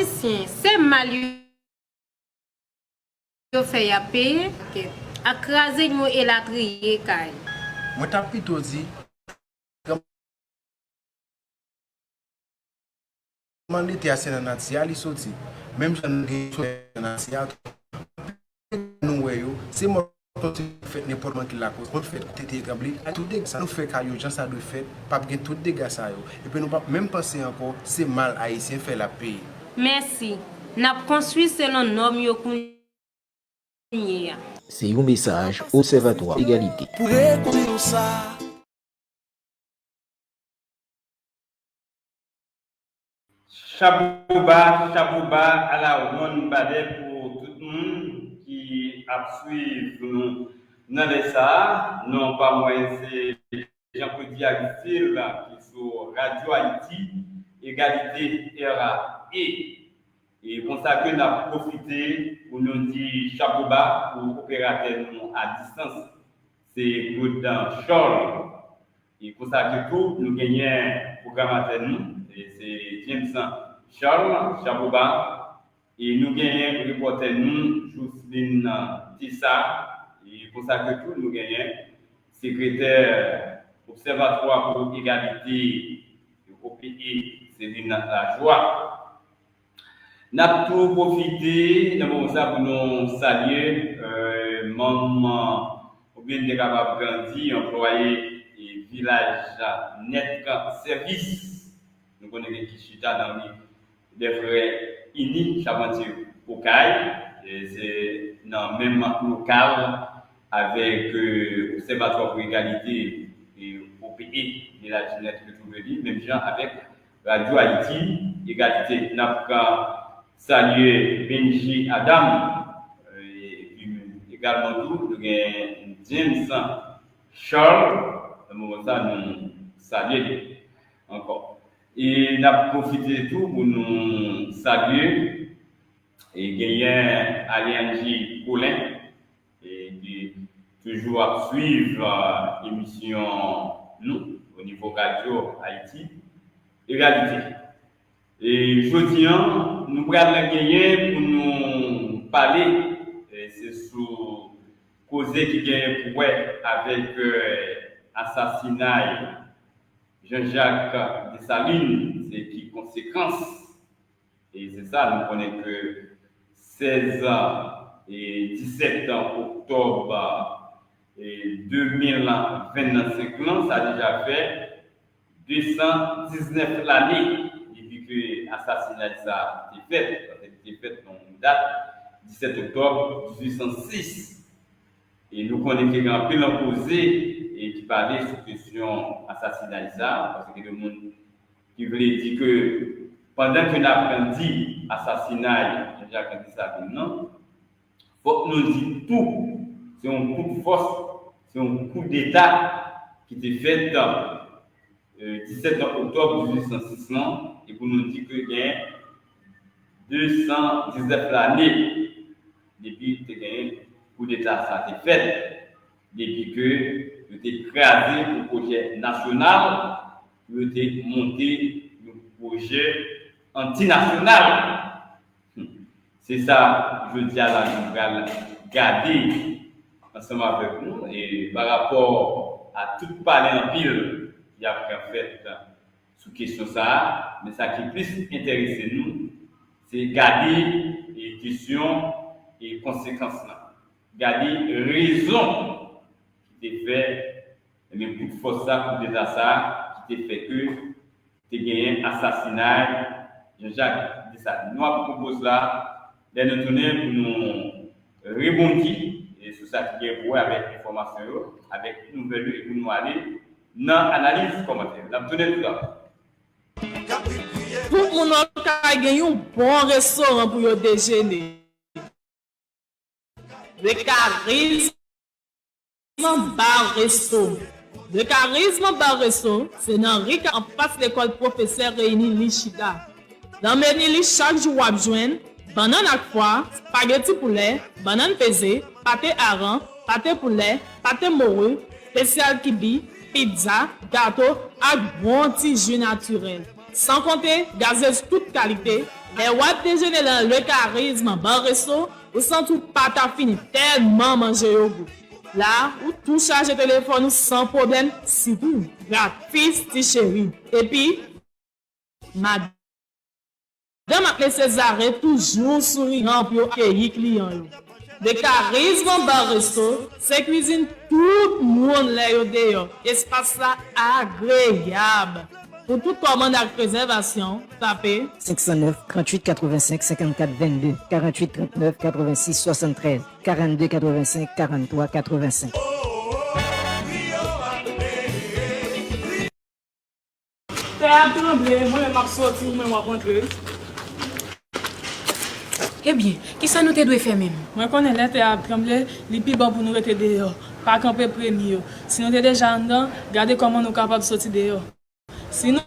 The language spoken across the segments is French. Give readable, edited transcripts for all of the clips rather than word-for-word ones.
haïtien, c'est mal yo fait y a payer, akraser nous et la trier kay. Moi t'as plutôt dit comment était assez dans natia li sorti. Même j'en dans natia nous c'est moi fait n'importe quoi qui la cause on fait côté établi tout dégâts ça nous fait caillou gens ça doit faire pas bien tout dégâts ça yo et puis nous pas même penser encore c'est mal haïtien fait la paix. Merci. N'a construit selon norme yo kounye. C'est un message Observatoire Égalité. Pour reconnaître ça. Chabouba à la one bade pour tout le monde qui a suivi nous dans les ça, non pas moi, c'est Jean-Claude Agustil qui sur Radio Haïti, Égalité RA et pour ça que nous avons profité pour nous dire Chabouba pour opérateur nous à distance. C'est Claude Charles. Et pour ça que tout, nous gagnons programmateur nous, c'est James Charles Chabouba. Et nous gagnons reporter nous, Jocelyne Tissa. Et pour ça que tout, nous gagnons secrétaire observatoire pour égalité au pays, Céline Lajoie. Nous avons profité de ça pour nous saluer, maman, ou bien des capables grandi, employé et village net service. Nous connaissons qui chita dans les frères unis, Chabantier au CAI, et c'est dans le même local avec l'Observatoire pour égalité et au pays, village net que tout le dit, même gens avec Radio Haïti, égalité. Nous avons salué Benji Adam, et également tout, nous avons James Charles, à moment ça nous saluer encore. Et nous avons profité de tout pour nous saluer et gagner Alianji Colin et qui toujours à suivre l'émission nous au niveau radio Haïti égalité. Et jeudi nous allons gagner pour nous parler c'est sur causer qui gagne pour avec assassinat Jean-Jacques Dessalines, c'est qui conséquence. Et c'est ça, nous connaissons que 16 et 17 octobre 2025, ça a déjà fait 219 l'année depuis que l'assassinat ça a été fait. Ça a été fait dans une date 17 octobre 1806. Et nous connaissons qu'il y a un peu opposé et qui parlait sur la question assassinat parce que le monde qui voulait dire que pendant que nous avons dit assassinat Jean-Jacques Dessalines, non, il faut que nous disions tout. C'est un coup de force, c'est un coup d'État qui était fait le 17 octobre 1806 et pour nous dire qu'il y a 219 l'année depuis que le coup d'État ça a été fait, depuis que nous avons écrasé le projet national, nous avons monté le projet antinational. C'est ça, je dis à la nous garder ensemble avec nous et par rapport à tout parler en pile qui a fait sous question ça, mais ça qui plus intéresse nous, c'est garder les questions et conséquences là. Garder raison qui t'est fait, mais pour force ça, pour déjà ça, qui t'est fait que tu as gagné assassinat Jean-Jacques Dessalines. Nous proposons là, de nous tourner pour nous rebondir et sur ça qui est avec l'information, avec nouvelles et pour nous aller dans l'analyse commentaire. Nous tourner tout là. Tout le monde a gagné un bon restaurant pour le déjeuner. Le charisme bar resto. Le charisme bar resto, c'est dans Rica en face de l'école professeur réuni Lichida. Dans menu chaque jour à joindre banane à foie, spaghetti poulet, banane pesée, pâté hareng, pâté poulet, pâté morue, spécial kibi, pizza, gâteau et bon petit jus naturel. Sans compter gazeuse toute qualité, Et what déjeuner dans le charisme Barresso, ou sans tout pata fini tellement manger au goût. Là, où tout charge téléphone sans problème, si tout gratis, ti chéri. Et puis, madame appelée Césaré toujours souriant pour accueillir client. Le charisme Barresso, c'est cuisine tout le monde là dehors. Espace là agréable. Pour toute commande avec réservation, tapez 509 38 85 54 22 48 39 86 73 42 85 43 85. Théâtre tremblé, moi-même je suis sorti, moi-même je rentré. Eh bien, qui ça nous te doit faire même? Moi, je connais le théâtre tremblé, les plus bon pour nous rester dehors. Pas camper premier. Si nous sommes déjà en dedans, regardez comment nous sommes capables de sortir dehors. Sinon,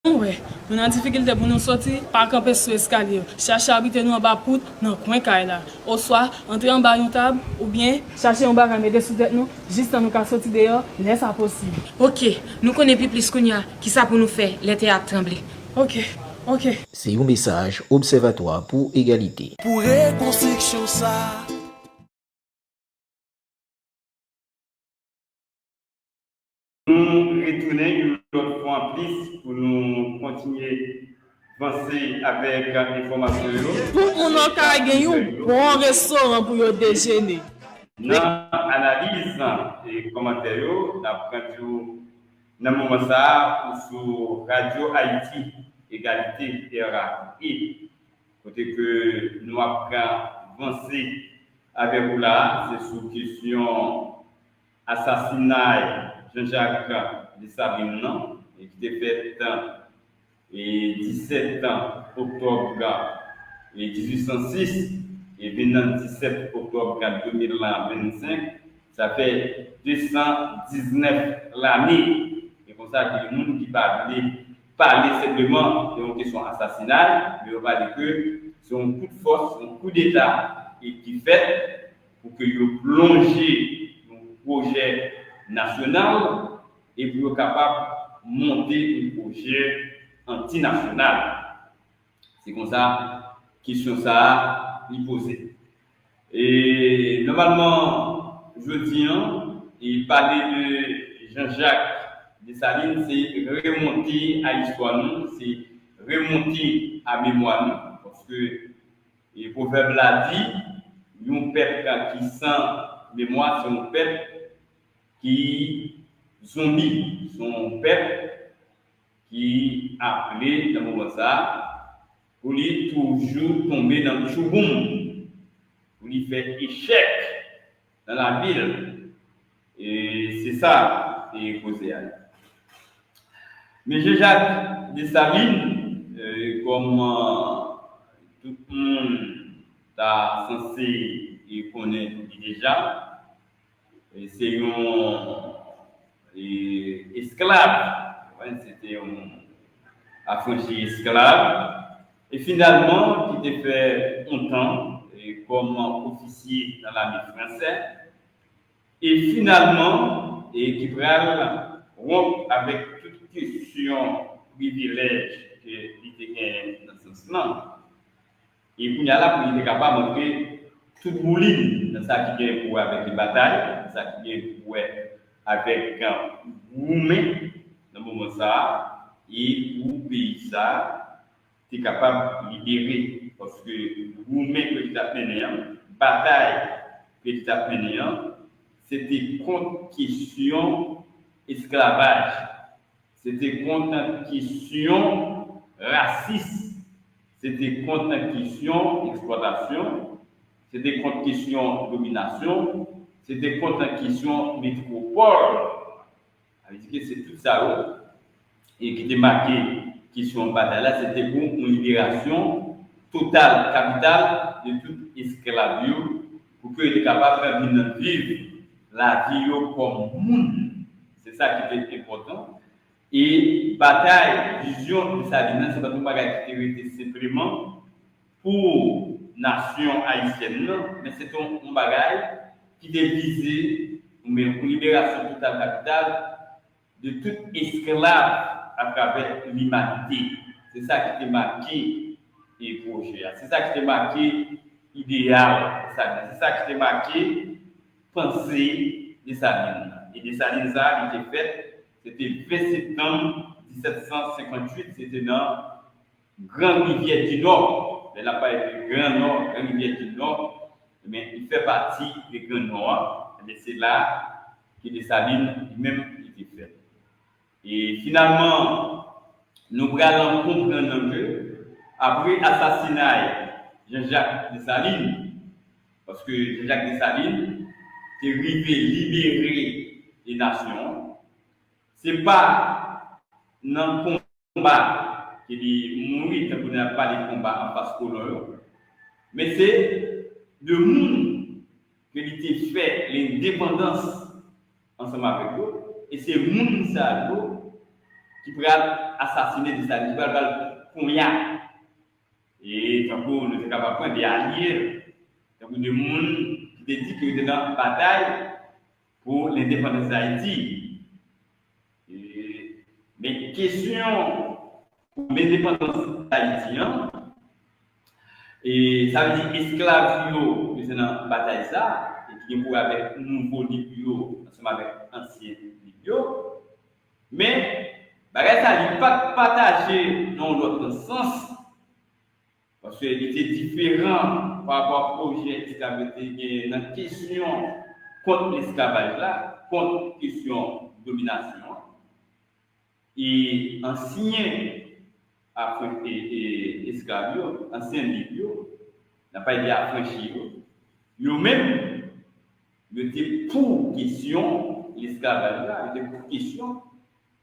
ouais, nous avons difficulté pour nous sortir, pas camper sur l'escalier. Chercher à habiter nous en bas pour dans le coin là. Au soir, entrer en bas d'une table ou bien chercher un bar à mettre sous tête nous, juste en nous qu'à sortir dehors, laisse ça possible. Ok, nous connaissons plus qu'on y a. Qui ça pour nous faire, les théâtres tremblés? Ok. C'est un message Observatoire pour égalité. Pour reconstruction ça. Nous retournons une autre fois en plus pour nous continuer à avancer avec l'information. Pour qu'on ait gagné un bon restaurant pour le déjeuner. Dans l'analyse et commentaires, nous avons dans le moment ça sur Radio Haïti, Égalité RAI. Côté que nous avons avancé avec vous là, c'est sur question assassinat Jean-Jacques Dessalines, qui était fait le 17 octobre 1806 et le 17 octobre 2025, ça fait 219 l'année. Et comme ça, que le monde qui parler simplement de une question assassinat, mais on va dire que c'est un coup de force, un coup d'État et qui fait pour que vous plongez dans un projet national et pour être capable de monter un projet antinational. C'est comme ça, question ça, il posait. Et normalement, je dis, il parlait de Jean-Jacques Dessalines, c'est remonter à l'histoire, c'est remonter à mémoire, nous, parce que le proverbe l'a dit, un peuple qui sans mémoire, c'est un peuple qui zombie, son peuple qui a appelé dans le moment ça, pour lui toujours tomber dans le chouboum, pour lui faire échec dans la ville. Et c'est ça qui est causé à lui. Mais Jean-Jacques Dessalines, comme tout le monde est censé connaître déjà, c'est un esclave, c'était un affranchi esclave, et finalement, qui était fait longtemps comme officier dans l'armée française, et finalement, qui va rompre avec toute question privilège que l'idée gagne dans ce sens-là. Et puis, il y a là pour il est capable de montrer toute mouline dans ça qui gagne pour avec les batailles, dans ça qui gagne pour avec Roumé, dans le moment ça, et pour pays ça, tu es capable de libérer. Parce que Roumé que tu as mené, bataille que tu as mené, c'était contre question esclavage. C'était contre question raciste. C'était contre question exploitation. C'était contre question domination. C'était contre question métropole. C'est tout ça et qui était marqué question bataille là, c'était pour une libération totale, capitale de toute esclavage pour qu'il était capable de vivre la vie comme monde. C'est ça qui est important. Et bataille, vision de Dessalines, c'est pas tout bagage qui était simplement pour nation haïtienne, mais c'est un bagage qui était visé pour libération totale capitale de tout esclave à travers l'humanité. C'est ça qui était marqué et projet. C'est ça qui est marqué idéal, c'est ça qui est marqué pensée Dessalines. Et Dessalines, ça, il était fait, c'était 20 septembre 1758, c'était dans Grande Rivière du Nord. Elle n'a pas été Grand Nord, Grande Rivière du Nord, mais il fait partie des Grand Nord. Mais c'est là que Dessalines lui-même était fait. Et finalement, nous allons comprendre que après l'assassinat de Jean-Jacques Dessalines, parce que Jean-Jacques Dessalines est arrivé libérer les nations, ce n'est pas dans le combat qu'il est mort, quand on n'a pas de combat en face colon, mais c'est le monde qui a fait l'indépendance ensemble avec eux, et c'est le monde qui pourrait assassiner Dessalines, qui pourrait le et quand nous sommes capables de alliés, donc le monde qui dit qu'il était dans la bataille pour l'indépendance d'Haïti. Mais question pour l'indépendance d'Haïti, et ça veut dire esclavio, que c'est dans la bataille ça, et qui est pour avec nouveau Libyo, ensemble avec ancien Libyo. Mais, ça n'est pas partagé dans l'autre sens. Parce qu'il était différent par rapport au projet esclavage dans la question contre l'esclavage là, contre la question de domination. Et ancien esclavio, ancien Libyo, n'a pas été affranchi. Eux-mêmes, ils étaient pour question l'esclavage là, ils étaient pour question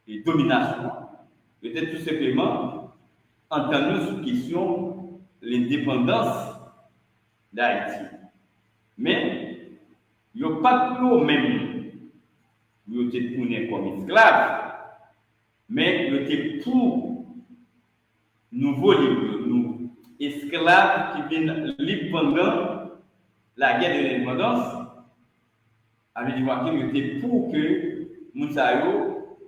de domination. Ils étaient tout simplement entendus sous question l'indépendance d'Haïti. Mais, il n'y a pas que eux-mêmes qui ont été tournés comme esclaves, mais ils étaient pour nouveaux libres, nous, esclaves qui viennent libres pendant la guerre de l'indépendance, avec du qu'ils étaient pour que Moussaïo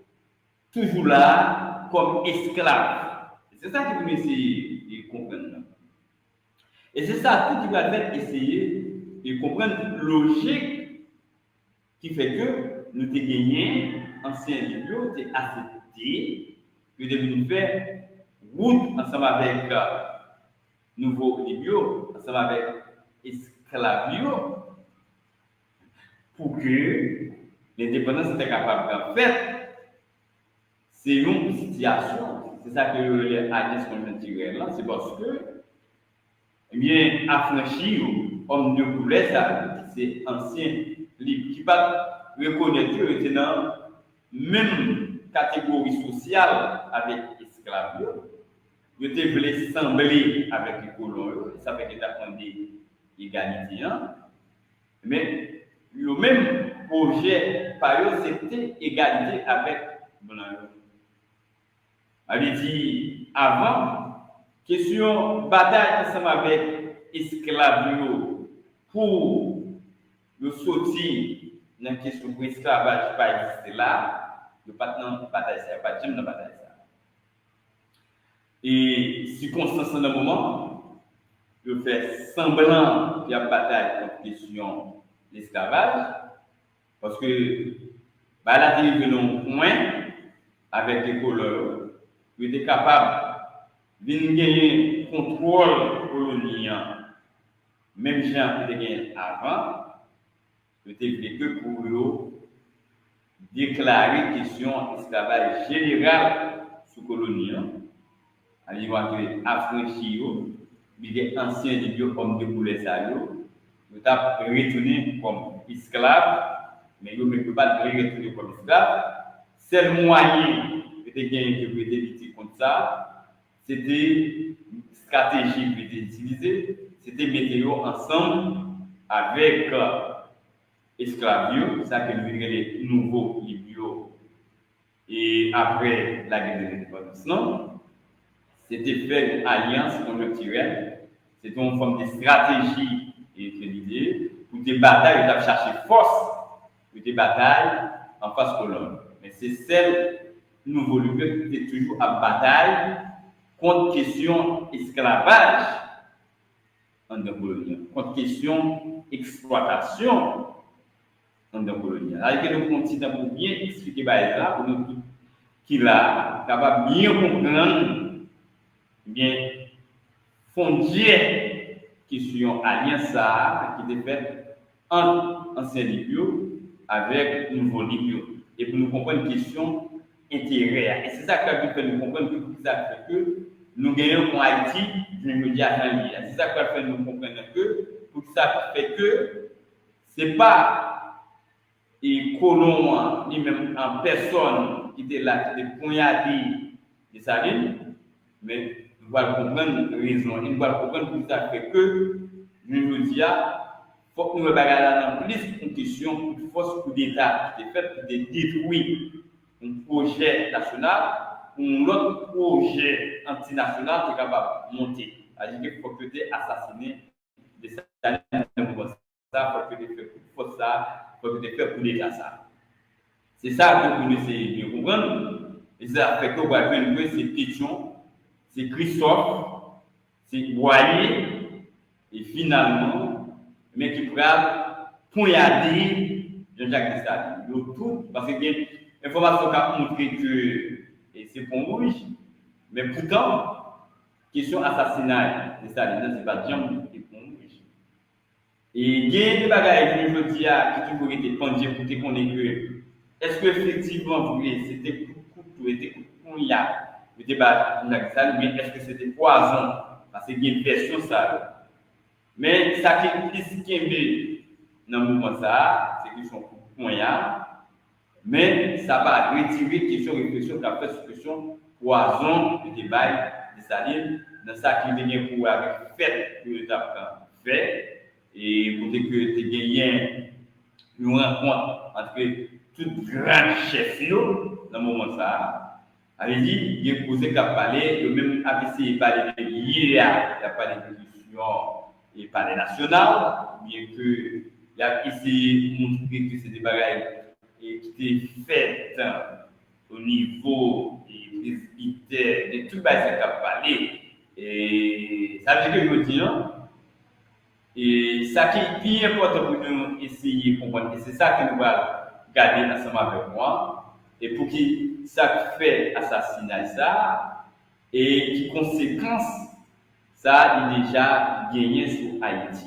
toujours là comme esclaves. C'est ça que vous essayez de comprendre. Et c'est ça tout qui va faire essayer de comprendre la logique qui fait que nous avons gagné, ancien Libyo, nous avons accepté, que nous devons faire route ensemble avec nouveau Libyo, ensemble avec esclavio, pour que l'indépendance soit capable de faire. C'est une situation, c'est ça que les Agnès qu'on tiré là, c'est parce que eh bien, affranchi, homme de couleur, ça, c'est ancien livre qui va reconnaître qu'il était dans la même catégorie sociale avec l'esclavage. Il était voulu sembler avec les colons, ça fait qu'il attendait l'égalité. Mais le même projet, par eux, c'était égalité avec Blanc. avait dit avant, question bataille ensemble avec esclavio pour le sortir dans la question pour l'esclavage pas exister là, le pas dans bataille ça, pas de dans bataille ça. Et circonstance dans le moment, je fais semblant qu'il y a bataille contre question l'esclavage, parce que là, il y a un point avec les couleurs, il était capable de gagner contrôle colonien, même gens qui étaient gagné avant, il était que pour eux déclarer question esclavage général sous colonien. Il va que affranchi, les anciens libyens comme des boulets salauds, ils ont retourné comme esclaves, mais ils ne peuvent pas retourner comme esclaves. C'est le moyen que tu gagné pour éviter comme ça, c'était une stratégie qui était utilisée, c'était mettre ensemble avec esclavio, ça que nous avons les nouveaux libyens, et après la guerre de l'indépendance, non? C'était faire une alliance conjoncturelle, c'était une forme de stratégie et de l'idée pour des batailles, ils doivent chercher force pour des batailles en face colonne. Mais c'est celle nouveau lieu qui était toujours en bataille contre question esclavage en temps colonial, contre question exploitation en temps colonial. Alors que nous continuons pour bien expliquer ça, pour nous tous qu'il a capable bien comprendre, bien fonder question alliance qui était faite entre ancien Libyo avec nouveau Libyo. Et pour nous comprendre une question intérêt. Et c'est ça qui fait nous comprendre que ça fait que nous gagnons en Haïti, je me dis à Haïti. C'est ça qui fait nous comprendre que pour ça fait que c'est pas les colons ni même en personne qui était là, qui était poignardé de Saline, mais nous allons comprendre la raison. Nous allons comprendre pour ça fait que je me dis faut que nous regardions plus une question de force coup d'État qui est faite pour détruire un projet national ou l'autre projet antinational qui est capable de monter. C'est-à-dire qu'il faut que tu assassiner des Stalin, il faut que tu fasses pour ça, il faut que tu fasses pour l'État ça. C'est ça que nous essayons de comprendre. Et ça fait que vous voyez que c'est Pétion, c'est Christophe, c'est Boyer, et finalement, mais qui pourrait poignarder Jean-Jacques Dessalines. Tout, parce que l'information qui a montré que c'est Pont Rouge, mais pourtant, question assassinat de Dessalines, ce n'est pas Jean et Pont Rouge. Et il y a des bagages que je dis qui toujours été pendus pour te connaître que est-ce qu'effectivement, c'était coup de poignard, le débat de Jean-Jacques Dessalines, mais est-ce que c'était poison? Parce qu'il y a une version ça. Mais ça qui est plus qu'aimé dans le mouvement, c'est qu'ils sont moyens, mais ça va retirer question réflexion qui a fait sur question poison de débat de Saline, dans ça qui vient pour avec fait que l'État fait, et pour que tu aies gagné une rencontre entre tout grand chef dans le moment ça. avait dit, il a posé qu'à parler, le même a essayé de parler de l'IA, il a parlé de l'évolution et parler national, bien que il a essayé de montrer que c'est des bagages qui étaient faites au niveau des presbytères, de tout le bagages qu'a parlé. Et ça veut dire que je dis, non? Et ça qui est important pour nous essayer de comprendre, et c'est ça que nous allons garder ensemble avec moi, et pour qui ça fait assassinat ça, et qui conséquence ça il déjà gagné sur Haïti.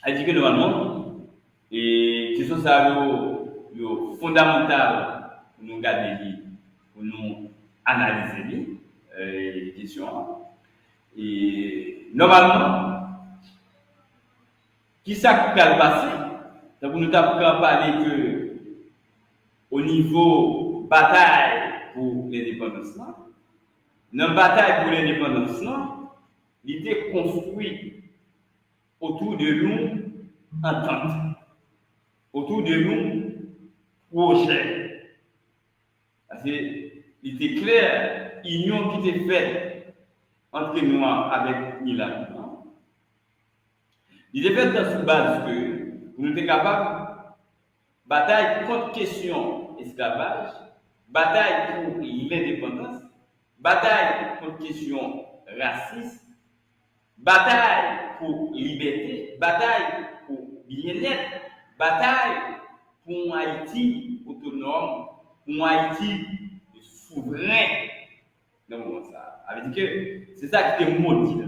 Haïti que normalement, et question ça le fondamental pour nous garder, pour nous analyser les questions. Et normalement, qui ça qui a passé? Donc nous avons parlé que au niveau bataille pour l'indépendance, dans la bataille pour l'indépendance, il était construit autour de nous entente, autour de nous projet. Parce qu'il était clair, l'union qui était faite entre nous avec Milan. Il était fait dans cette base que nous étions capables de bataille contre question esclavage, bataille pour l'indépendance, bataille contre question raciste, bataille pour liberté, bataille pour bien-être, bataille pour un Haïti autonome, pour un Haïti souverain. Donc, ça veut dire que c'est ça qui était maudit.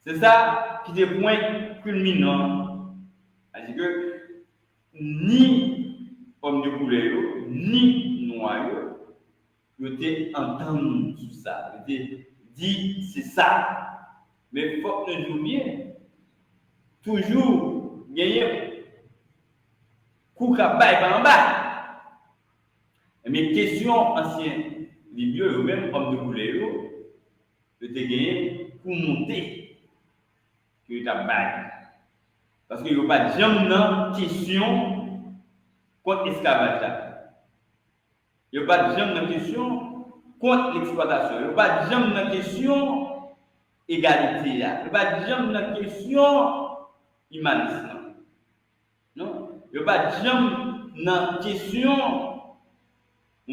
C'est ça qui est le point culminant. C'est-à-dire que ni homme de couleur, ni noir, ils étaient entendus sur ça. Ils étaient dit c'est ça. Mais il faut que nous nous bien. Toujours gagner coup cabaye par en bas. Mais question ancien Libyo, eux-mêmes hommes de couleur, ils étaient gagnés pour monter. Que tu as parce qu'il n'y a pas de jamais question contre l'esclavage. Il n'y a pas de jamais question contre l'exploitation. Il n'y a pas de jamais question égalité. Il n'y a pas de jamais question humanisme. Non? Il n'y a pas de jamais question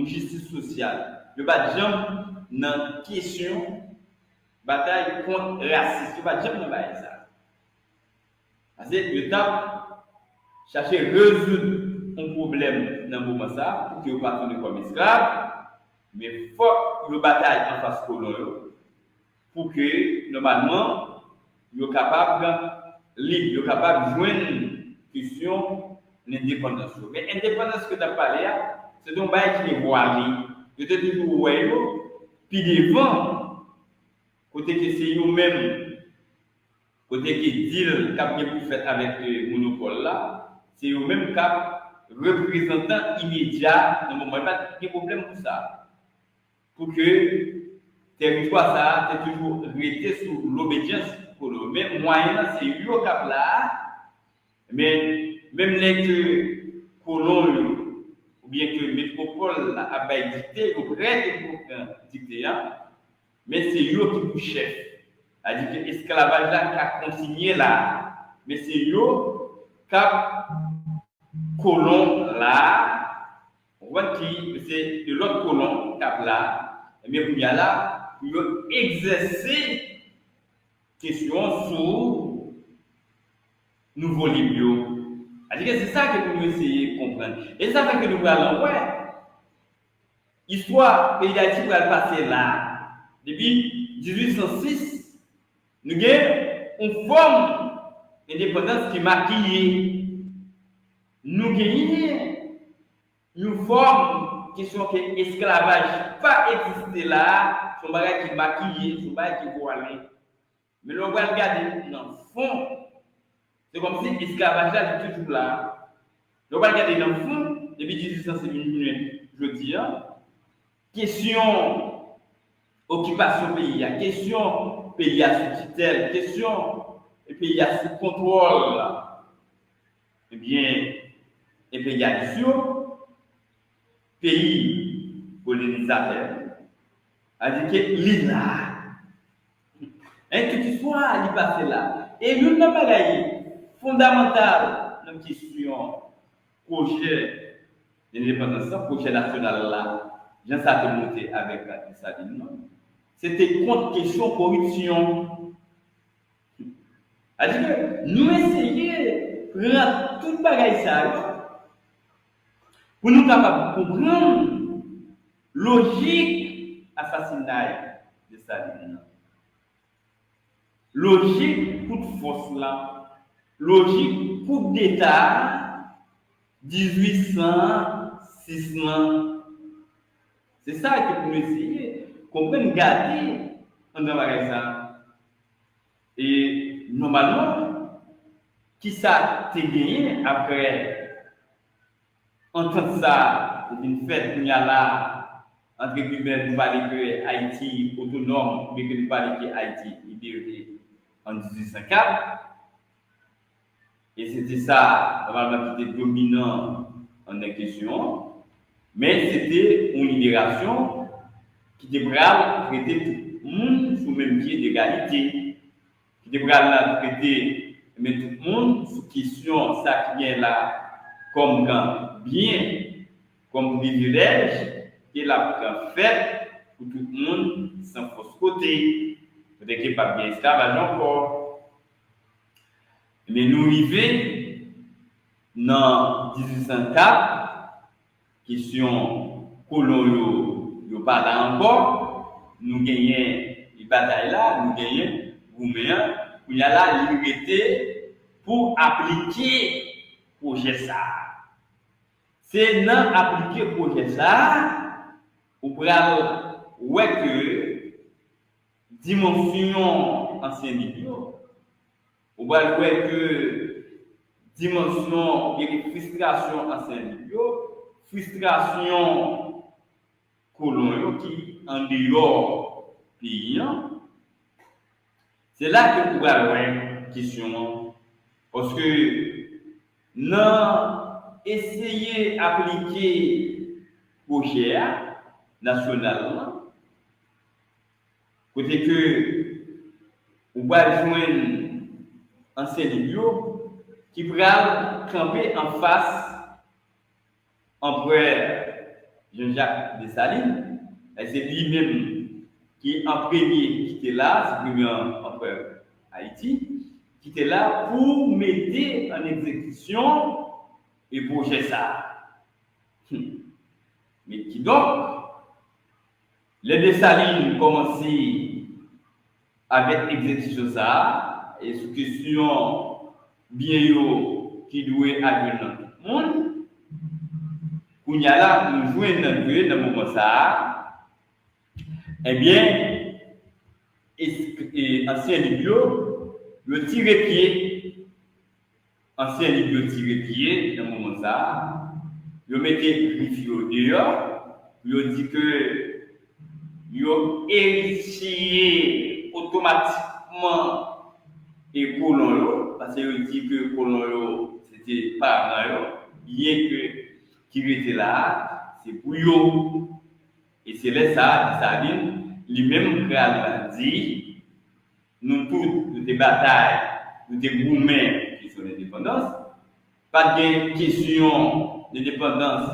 justice sociale. Il n'y a pas de jamais dans la question bataille contre le racisme. Pas jamais dans ça. Parce que l'État cherche à résoudre un problème dans le moment ça, pour que vous pas tourner comme esclave, mais il faut que bataille en face colon pour que normalement vous soyez capable libre, vous capable de joindre une question l'indépendance. Mais l'indépendance que tu as parlé, c'est un bail qui est voilé. Vous êtes toujours oué, puis devant, côté que c'est vous-même, côté que deal cap pour faire avec le monopole là, c'est vous-même cap représentant immédiat dans le moment. Il n'y a pas de problème pour ça. Pour que le territoire ça, c'est toujours resté sous l'obédience pour le même moyen, c'est lui cap là, mais même les colons ou bien que métropole a dicté, ou près de dicter, mais c'est lui qui est chef. C'est-à-dire que l'esclavage là qui a continué là, mais c'est lui qui a colon là, on voit que c'est de l'autre colon qui a là, mais il y a là, il a exercé question sur nouveau libio. C'est ça que nous essayons de comprendre. Et ça fait que nous allons voir. L'histoire pays d'Haïti va passer là. Depuis 1806, nous avons une forme d'indépendance qui est maquillée. Nous avons une forme qui sont que l'esclavage pas existé là, son bagage qui est maquillé, son bagage qui est voilé. Mais l'on va regarder dans le fond. C'est comme si l'esclavage là est toujours là. On va regarder dans le fond, depuis 1806, je dis, question occupation pays, question pays sous tutelle, question pays sous contrôle, eh bien, et pays addition, pays colonisateur, c'est-à-dire que l'île là. Et toute histoire, il passe là. Et nous n'avons pas gagné. Fondamental dans la question projet d'indépendance, projet national là, j'ai ça monté avec la Saline. C'était contre question corruption. C'est-à-dire que nous essayons de prendre tout le bagage ça pour nous capables de comprendre logique assassinat de Saline. Logique coup de force là. Logique coup d'État 1806. C'est ça que nous essayons. Qu'on peut garder en ça. Et normalement, qui ça t'est gagné après entendre ça, c'est une fête qu'il y a là, entre guillemets, nous parlons que Haïti autonome, mais que nous parlons que Haïti libéré en 1804. Et c'était ça, normalement, qui était dominant en question. Mais c'était une libération qui était prête à traiter tout le monde sous le même pied d'égalité. Qui était prête à traiter tout le monde sous question, ça qui vient là, comme bien, comme privilège, et la fait pour tout le monde sans fausse côté. Peut-être qu'il n'y a pas bien esclavage encore. Mais nous arrivons dans 1804, question colon yo pas là encore, nous gagnons les batailles là, nous gagnons Rouméen, où il y a la liberté pour appliquer le projet ça. C'est dans appliquer le projet ça, on pourrait voir que dimension ancienne vidéo. On va voir que dimension et frustration en Saint-Livio, frustration colon qui en dehors pays. C'est là que vous avez une question. Parce que nous essayons d'appliquer le projet national. Côté que vous va joindre ancien Libyo qui va camper en face empereur Jean-Jacques Dessalines, et c'est lui-même qui en premier qui était là, c'est premier empereur Haïti, qui était là pour mettre en exécution et projet ça. Mais qui donc, les Dessalines commencent avec exécution ça, et sous question bien yo qui doit agir dans tout le monde. Qu'on y a là, nous jouons dans le moment ça, eh bien, ancien Libyo, le tiré pied, ancien Libyo tiré pied dans le moment ça, le mettait Rifio dehors, il dit que il a hérité automatiquement et colon, parce qu'il dit que colon c'était pas bien que qui était là, c'est pour eux. Et c'est là ça, Saline, lui-même dit, nous tous, nous des batailles, nous des gourmets qui sont l'indépendance, pas de question d'indépendance,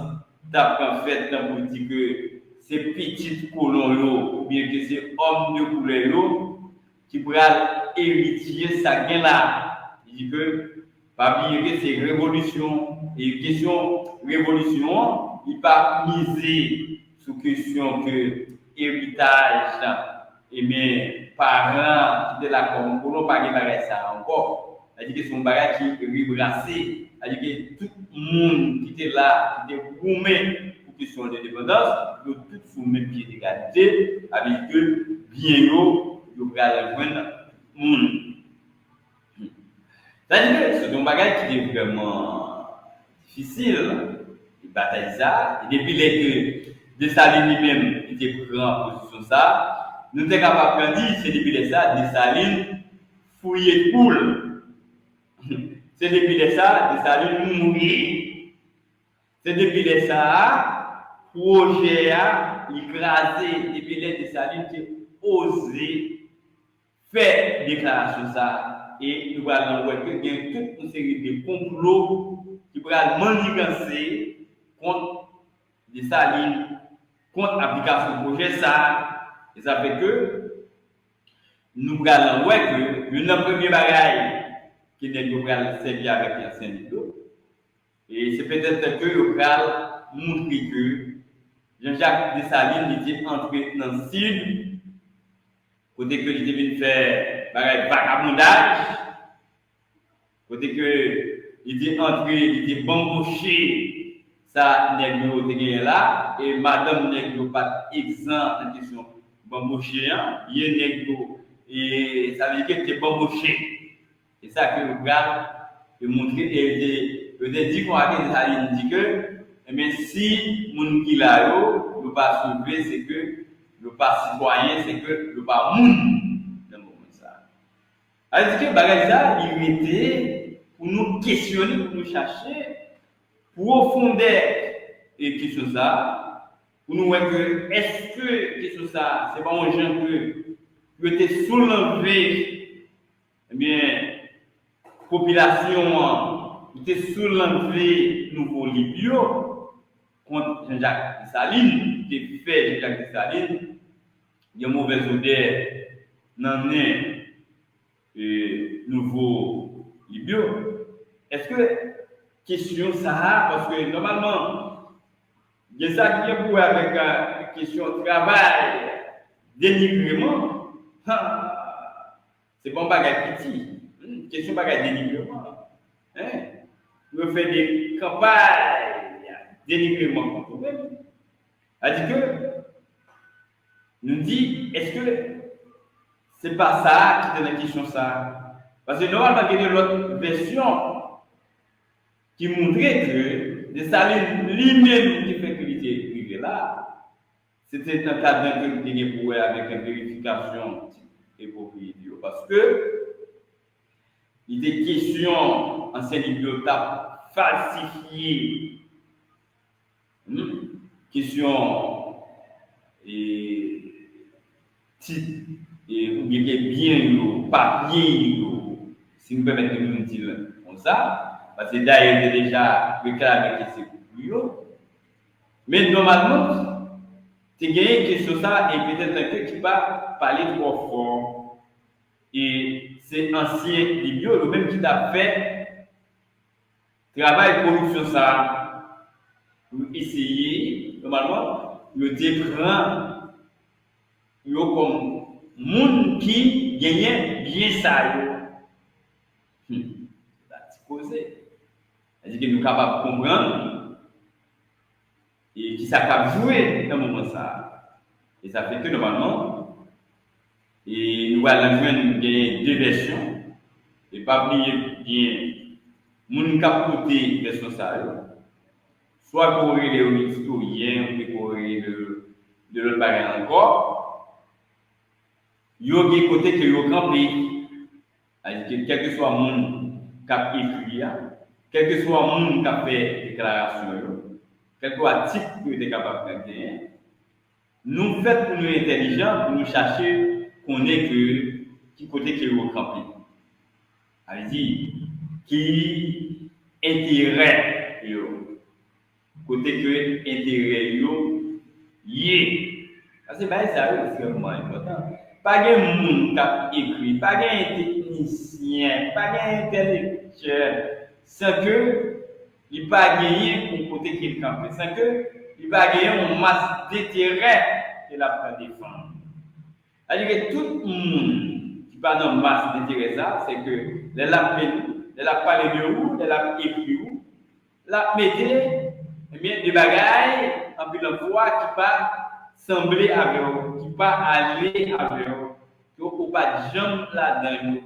en fait, pour dire que ces petites colons, ou bien que ces hommes de couleur qui pourraient hériter ça gain là. Il dit que, pas oublier que c'est révolution. Et question révolution, il pas miser sous question que héritage et mes parents qui étaient là comme colons pas de ça encore. Il dit que c'est un bagage qui est rebrassé. Il dit que tout le monde qui était là, qui était gourmet pour question d'indépendance, ils ont tous sous le même pied d'égalité, avec que bien haut, ils vont rejoindre le monde. C'est-à-dire que c'est un bagage qui est vraiment difficile, il bataille ça, et depuis que Dessalines lui-même était pris en position ça, nous sommes capables de dire, c'est depuis ça, Dessalines fouillé coule. C'est depuis ça, Dessalines mourir. C'est depuis ça, projet a écrasé, depuis Dessalines qui osé faire déclaration ça. Et nous allons voir qu'il y a toute une série de complots qui pourraient manigancer contre Dessalines, contre l'application du projet ça. Et ça fait que nous allons voir que le premier bagage qui n'est pas servir avec l'ancien Libyo. Et c'est peut-être que nous allons montrer que Jean-Jacques Dessalines était entré dans le sud, côté que il était venu faire vagabondage, côté que il était entré, il était bamboché, ça nègre était là, et madame nègre pas exempt en question bamboché, il est nègre, et ça veut dire qu'il était bamboché. Et ça que le gars peut montrer, et il dit qu'on a dit que, mais si mon qui là, le pas sauvé, c'est que le pas citoyen, c'est que le pas moun. Alors que bagage ça, il était pour nous questionner, pour nous chercher, pour profondeur et question ça, pour nous voir que est-ce que question ça, c'est pas un gens que était sous l'envie, eh bien, population était sous l'envie nouveau Libyo contre Jean-Jacques Dessalines, qui fait Jean-Jacques Dessalines, il y a une mauvaise odeur dans nouveau Libyo. Est-ce que question ça, parce que normalement il y a ça qui est pour avec la question de travail, dénigrement, c'est bon bagage petit, question bagage dénigrement, nous fait des campagnes dénigrement contre nous-mêmes. C'est-à-dire que nous dit, est-ce que c'est pas ça qui est la question ça? Parce que normalement, il y a une autre version qui montrait que Dessalines lui-même qui fait que il était privé là, c'était un cas d'intégrité pour avec une vérification et propriété. Parce que il était question, ancien bibliothèque falsifié, question et titre. Et ou bien bien papier, si nous permettez de nous dire comme ça, parce que d'ailleurs déjà réclamé que c'est pour lui. Mais normalement, tu as gagné question ça et peut-être que tu vas parler trop fort. Et c'est ancien Libyo, le même qui t'a fait travail production ça pour essayer, normalement, le déprend comme monde qui gagnait bien ça. C'est causé. C'est-à-dire que nous sommes capables de comprendre et qui ça peut jouer dans le moment ça. Et ça fait que normalement, et nous allons jouer deux versions. Et pas oublier bien, nous avons côté version ça. Soit pour les historiens, ou pour de l'autre bagage encore. Il y a des côtés que vous campez. C'est-à-dire que quel que soit le monde qui a écrit, quel que soit le monde qui a fait déclaration, quel que soit le type que vous êtes capable de faire, nous faisons pour nous intelligents, pour nous chercher qu'on est que qui côté que vous campez. C'est-à-dire, qui intérêt, côté que intérêt, lié. C'est pas ça, c'est vraiment important. Pas de monde qui a écrit, pas de technicien, pas d'intellectuel, sans que il pas gagné pour côté qu'il campe, sans que il va gagner une masse d'intérêt qu'il a pas défendre. C'est-à-dire que tout le monde qui pas dans masse d'intérêt ça, c'est que les la parlé de où, les la écrit où, la mettez bien des bagailles en plus d'emploi qui pas sembler avec eux, qui pas aller avec eux, qui ne pas jamais là-dedans,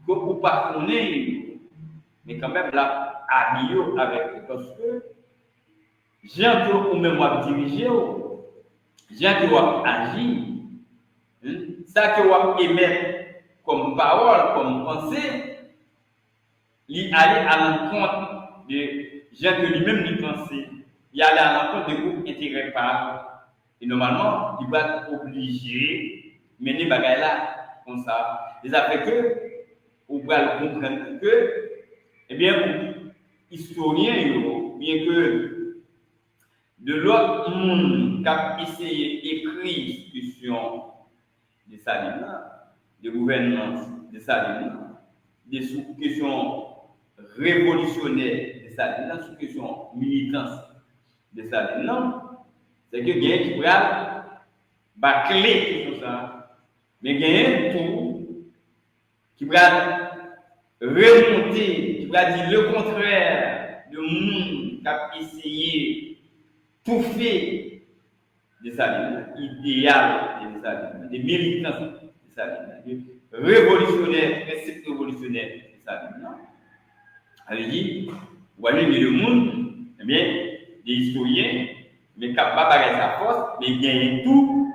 qui ne pas connaître, mais quand même là, habillé avec eux. Parce que, gens qui ont même dirigé, gens qui ont agi, ça qui ont émettre comme parole, comme pensée, il allait à l'encontre de gens que lui-même lui pensait, il allait à l'encontre de groupes intérêts par. Et normalement, il va être obligé de mener les bagages là, comme ça. Et ça fait que, on va comprendre que, eh bien, historien, bien que de l'autre monde qui a essayé d'écrire discussion de Saline, de gouvernance de Saline, des sous-questions révolutionnaires de Saline, sous-questions militantes de Saline, c'est que quelqu'un qui prend bâcler tout ça, mais quelqu'un tout qui prend remonter, qui prend dire le contraire de monde qui a essayé tout faire de Saline, idéal de Saline, des militants de Saline, des révolutionnaires, principes révolutionnaires de Saline. Elle dit, voilà le monde, eh bien, des historiens, mais capable de sa force, mais gagner tout,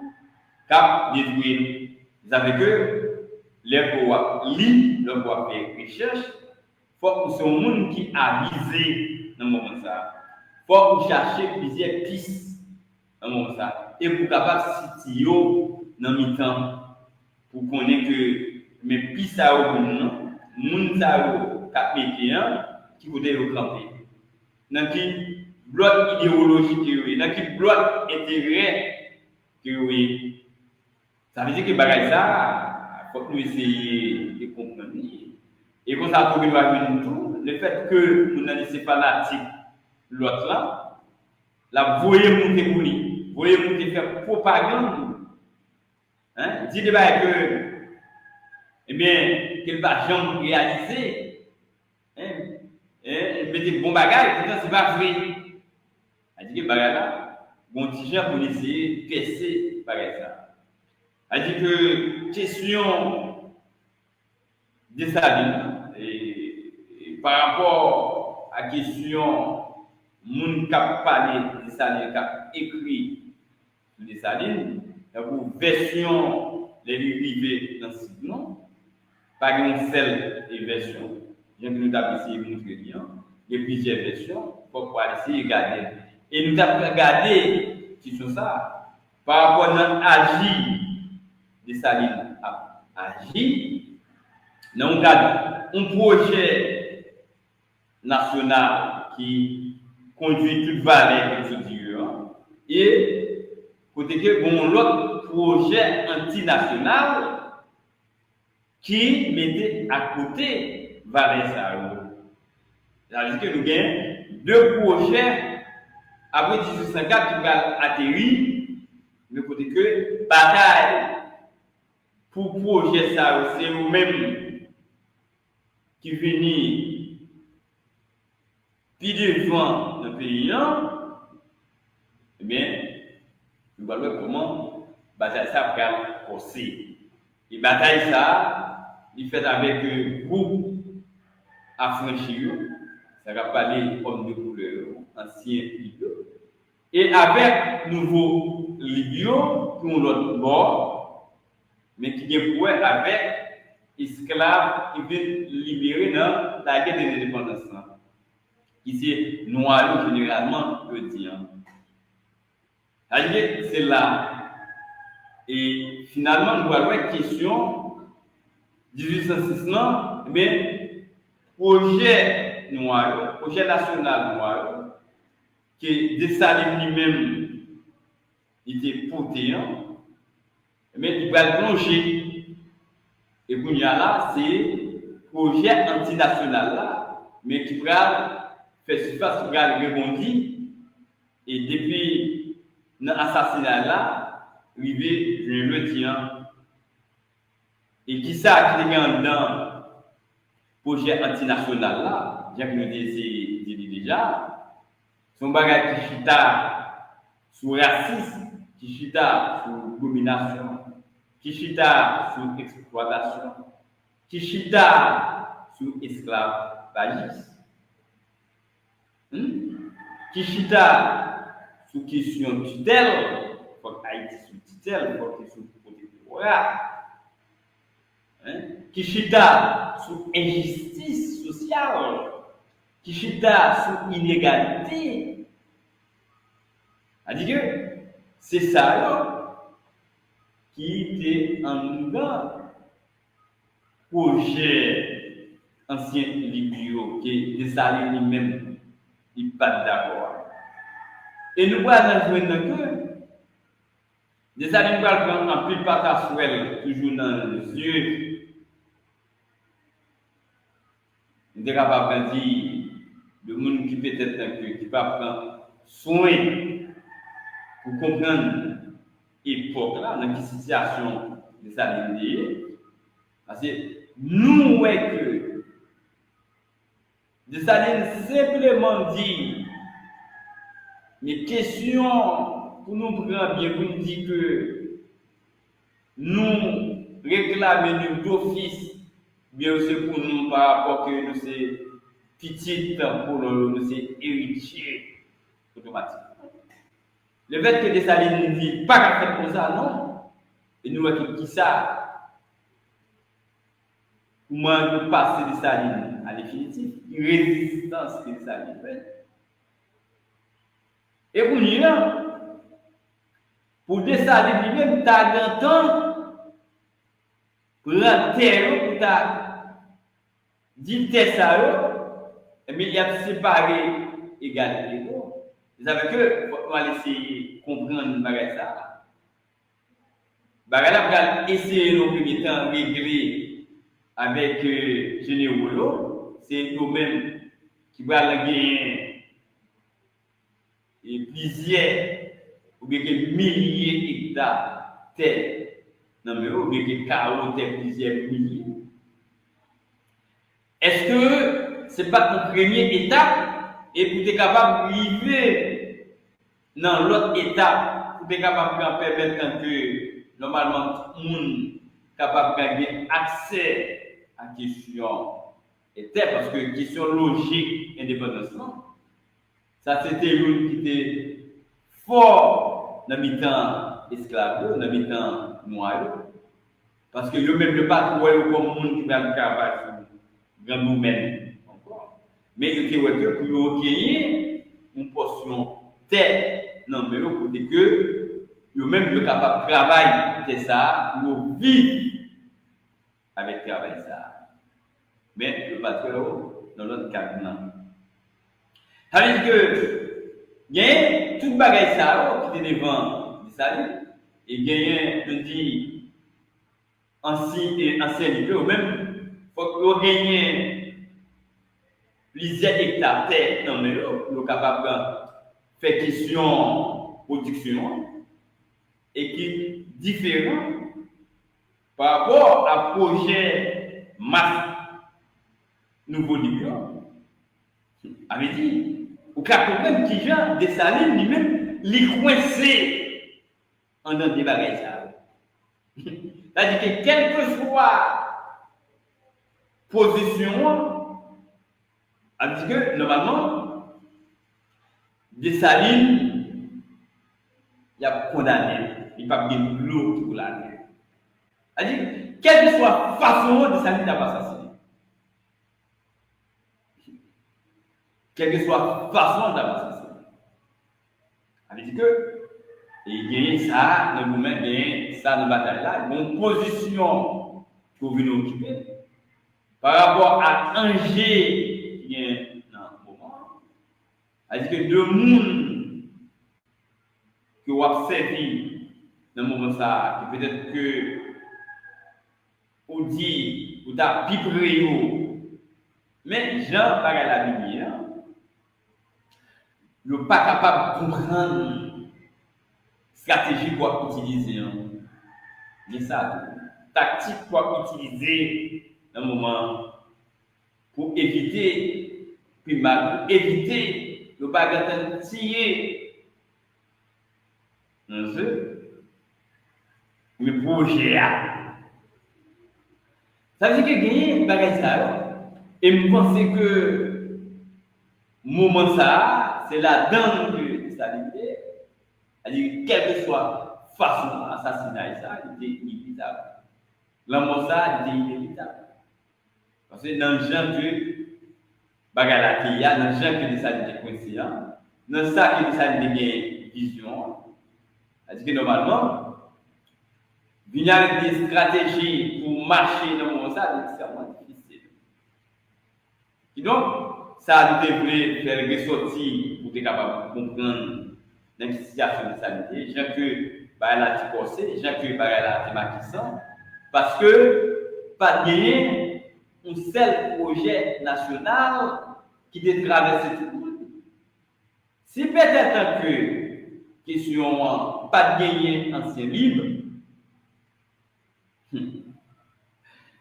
cap détruire. Vous savez que les pouvoirs lisent, les pouvoirs faire recherche, il faut que ce monde qui a visé dans le moment ça. Il faut que chercher plusieurs pistes dans le moment ça. Et pour capable de situer dans le temps, pour connaître que mes pistes à eux, monde ça cap métier, qui côté au campé. Dans qui bloc idéologique, dans qui bloc intérêt que ça veut dire que bagage ça, faut nous essayer de comprendre. Et comme ça, pour nous tout, le fait que nous n'avons pas fanatique l'autre là, la voyez monter pour lui, voyez monter faire propagande, hein, dit que, eh bien, qu'elle va jamais réaliser, hein, mettez bon bagage, c'est pas vrai. Elle dit que bagage là, bon petit gens pour essayer de percer bagage ça. Elle dit que question de Saline, et par rapport à la question, moun qui a parlé de Saline, qui a écrit de Saline, pour version les rivés dans ce nom, pas une seule version. J'ai que nous avons essayé de montrer bien, il y a plusieurs versions, pour pouvoir essayer de regarder. Et nous avons regardé sur ça, par rapport à notre agir de Saline a agi, nous avons un projet national qui conduit toute valeur de ce Dieu. Et côté que bon l'autre projet antinational qui mettait à côté Valais. C'est-à-dire que nous avons deux projets après 1854 qui ont atterri, mais côté que bataille pour projet ça, c'est nous-mêmes qui venons puis devant le pays, eh bien, nous allons voir comment bataille ça va passer. Et bataille ça, il fait avec un groupe affranchi, ça va parler hommes de couleur, anciens Libyens, et avec nouveaux Libyens qui ont l'autre bord, mais qui ont pour avec esclaves qui viennent libérer dans la guerre de l'indépendance. Ici, noir généralement, je dis. C'est là. Et finalement, nous avons une question 1806, mais projet noir, projet national noir, qui Dessalines lui-même était porté, mais il va plonger. Et pour là, c'est projet antinational là, mais qui va faire surface, qui va rebondir. Et depuis l'assassinat là, arrivé, je le tiens. Et qui ça qui est dans le projet antinational là, bien que nous dit déjà, son bagage qui chita sous racisme, qui chita sous domination, qui chita sous exploitation, qui chita sous esclavagisme, qui chita sous question tutelle, faut Haïti sous tutelle, faut que sous protectorat, qui chita sous injustice sociale, qui chita sous inégalité. C'est-à-dire que c'est ça là, qui était en dedans projet ancien Libyo, qui est Dessalines lui-même, il n'est pas d'accord. Et nous voyons que Dessalines nous prendre un peu de patate toujours dans les yeux. Nous sommes capables de dire le monde qui peut-être qui va prendre soin pour comprendre l'époque là, dans quelle situation Dessalines est. Parce que nous voyons que Dessalines simplement dit mes questions pour nous prendre bien, pour nous dire que nous réclamons d'office, bien c'est pour nous par rapport que nous sommes petites, pour nous sommes héritiers automatiques. Le fait que Dessalines ne dit pas qu'à faire comme ça, non. Et nous voyons qui ça. Comment nous passer Dessalines à définitif, une résistance que Dessalines fait. Et pour nous, pour Dessalines lui-même, tu as un temps pour l'enterrer, pour ta dire ça, mais il y a séparé égalité. Vous savez que, on va essayer de comprendre ça. Bagala va essayer au premier temps de régler avec Générolo, c'est nous-mêmes qui va gagner plusieurs ou bien milliers d'hectares de terre, non mais ou bien carreaux de plusieurs milliers. Est-ce que ce n'est pas une première étape et pour être capable d'arriver dans l'autre étape, pour être capable de permettre que normalement tout le monde capable de gagner accès à la question était parce que question logique indépendance ça c'était une qui était fort dans le temps esclave, dans le temps noir parce que eux même ne pas trouver comme monde qui va le travail sur grand domaine encore mais il était que pour gagner une portion terre non mais pour dire que eux même le capable de travailler c'est ça pour vivre avec travail ça. Mais le patron dans l'autre cadre. Ça veut dire que il y a toute bagaille ça qui est devant Saline et gagner de dire ancienneté ou même faut que gagner plusieurs hectares de terre dans le capable de faire question production et qui est différent par rapport à projet masse nouveau Libyen. Avait dit, ou qu'à comprendre qui genre des salines lui-même, les coincé en dans des bagages. C'est-à-dire que quelle que soit position, a dit que normalement, des salines, il y a condamné, il n'y a pas bien l'eau pour la vie. C'est-à-dire, quelle que soit façon de salines, il n'y a pas assassiné. Quelle que soit façon d'avancer. Ça veut dire que, il y a ça, dans le moment, il y a ça dans la bataille là, il y a une position pour venir occuper. Par rapport à Angers, il y a un moment, c'est-à-dire que deux mondes que vous avez servi dans le moment ça, que peut-être que vous dit, vous avez pipré, mais Jean par la lumière, vous n'êtes pas capable de comprendre la stratégie qu'on utiliser. C'est ça, tactique qu'on utiliser dans le moment pour éviter, le bagatelle tirer dans le projet. Ça veut dire que gagner bagatelle et je pense que moment ça, c'est la dame de stabilité, c'est-à-dire quelle que soit façon d'assassinat, ça, il était inévitable. L'amour, ça, il était inévitable. Parce que dans le genre de bagalatia, dans le genre que les salles étaient conscients, dans ça que les salles étaient vision, c'est-à-dire que normalement, il y a des stratégies pour marcher dans le monde, ça, c'est extrêmement difficile. Et donc, ça devrait faire ressortir pour être capable de comprendre la situation de santé, gens que la Ticossé, gens que la Timakissan, parce que pas de gagner un seul projet national qui te traverse tout le monde. Si peut-être que question pas de gagner ancien libre,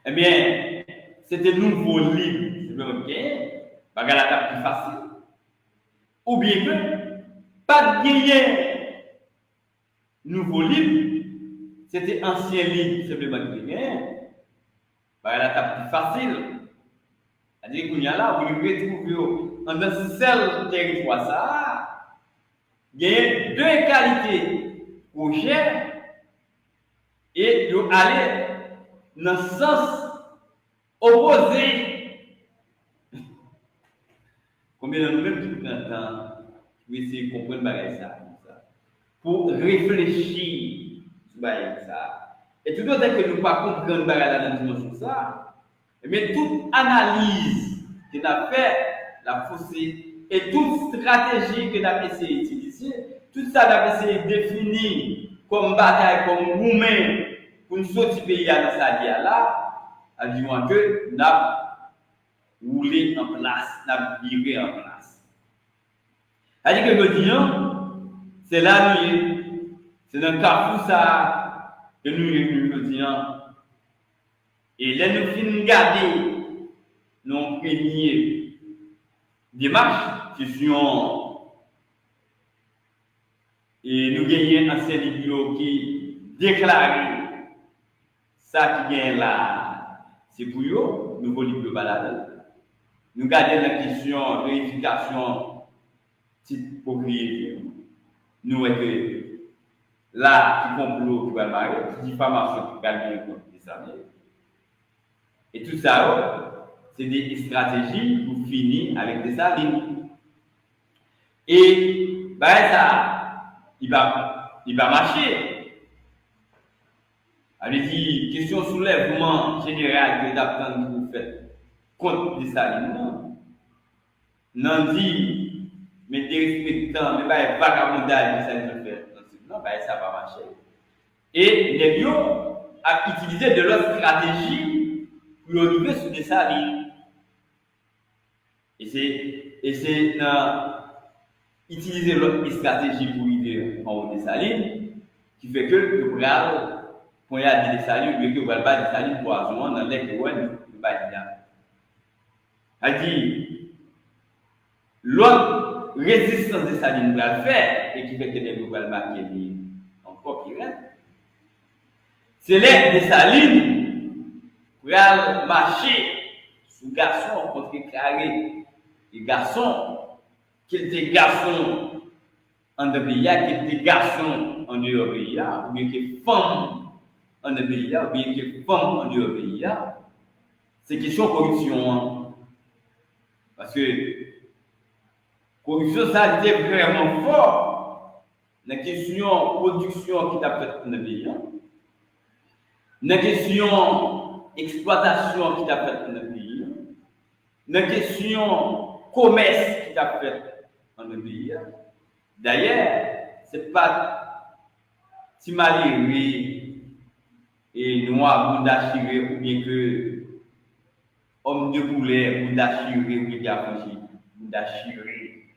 eh bien, c'était nouveau libre, c'est le gagner. Bagala ta plus facile. Ou bien que, pas de gagner nouveau livre, c'était ancien livre, simplement gagner. Bagala ta plus facile. C'est-à-dire qu'il y a là, vous retrouvez dans un seul territoire, ça, il y a deux qualités projet et vous allez dans le sens opposé. Combien de nous-mêmes qui prennent le temps pour essayer de comprendre ça, pour réfléchir sur ça. Et tout autant que nous ne pas comprendre la dimension ça, mais toute analyse que nous avons fait, la faussée, et toute stratégie que nous avons essayé d'utiliser, tout ça nous avons essayé de définir comme bataille, comme mouvement, pour nous sortir pays dans sa là, à dire que nous avons roulé en place, n'a viré en place. C'est-à-dire que le disons, c'est là nous, c'est dans le carrefour ça que nous disons. Et là nous finissons garder nos premières démarches, question et nous gagnons un seul vidéo qui déclare ça qui gagne là, c'est pour eux, nouveau livre de balade. Nous gardons la question de vérification type propriété. Nous avons là qui complot qui va marier, diffamation qui va bien contre les amis. Et tout ça, c'est des stratégies pour finir avec des salines. Et ça, il va marcher. Allez-y, question soulèvement général que d'attendre que vous faites contre les salines. Non dit, mais des respectants, mais pas vagabondage, ça ne fait. Non, ben, ça va marcher. Et les gens ont utilisé de leur stratégie pour arriver sur des salines. Et c'est utiliser leur stratégie pour arriver en haut des salines qui fait que le programme, quand il y a des salines, ou que vous n'avez pas des salines poisson dans les que vous n'avez pas de salines. C'est-à-dire, l'autre résistance des salines va le faire et qui fait que les globales marquées encore qui reste. C'est l'aide des salines pour marcher sous garçon contre carré. Les garçons, qu'ils étaient garçons en pays, qu'ils étaient garçons en dehors pays, ou bien qu'ils femmes en pays, ou bien qu'ils femmes en dehors pays, c'est question de corruption. Parce que corruption, ça a été vraiment fort dans la question de production qui t'a fait dans le pays. Dans la question d'exploitation qui t'a fait dans le pays. Dans la question commerce qui t'a fait dans le pays. D'ailleurs, ce n'est pas si malheureux et noir pour d'achiré ou bien que homme de couleur pour d'achiré ou bien affranchi pour d'achiré.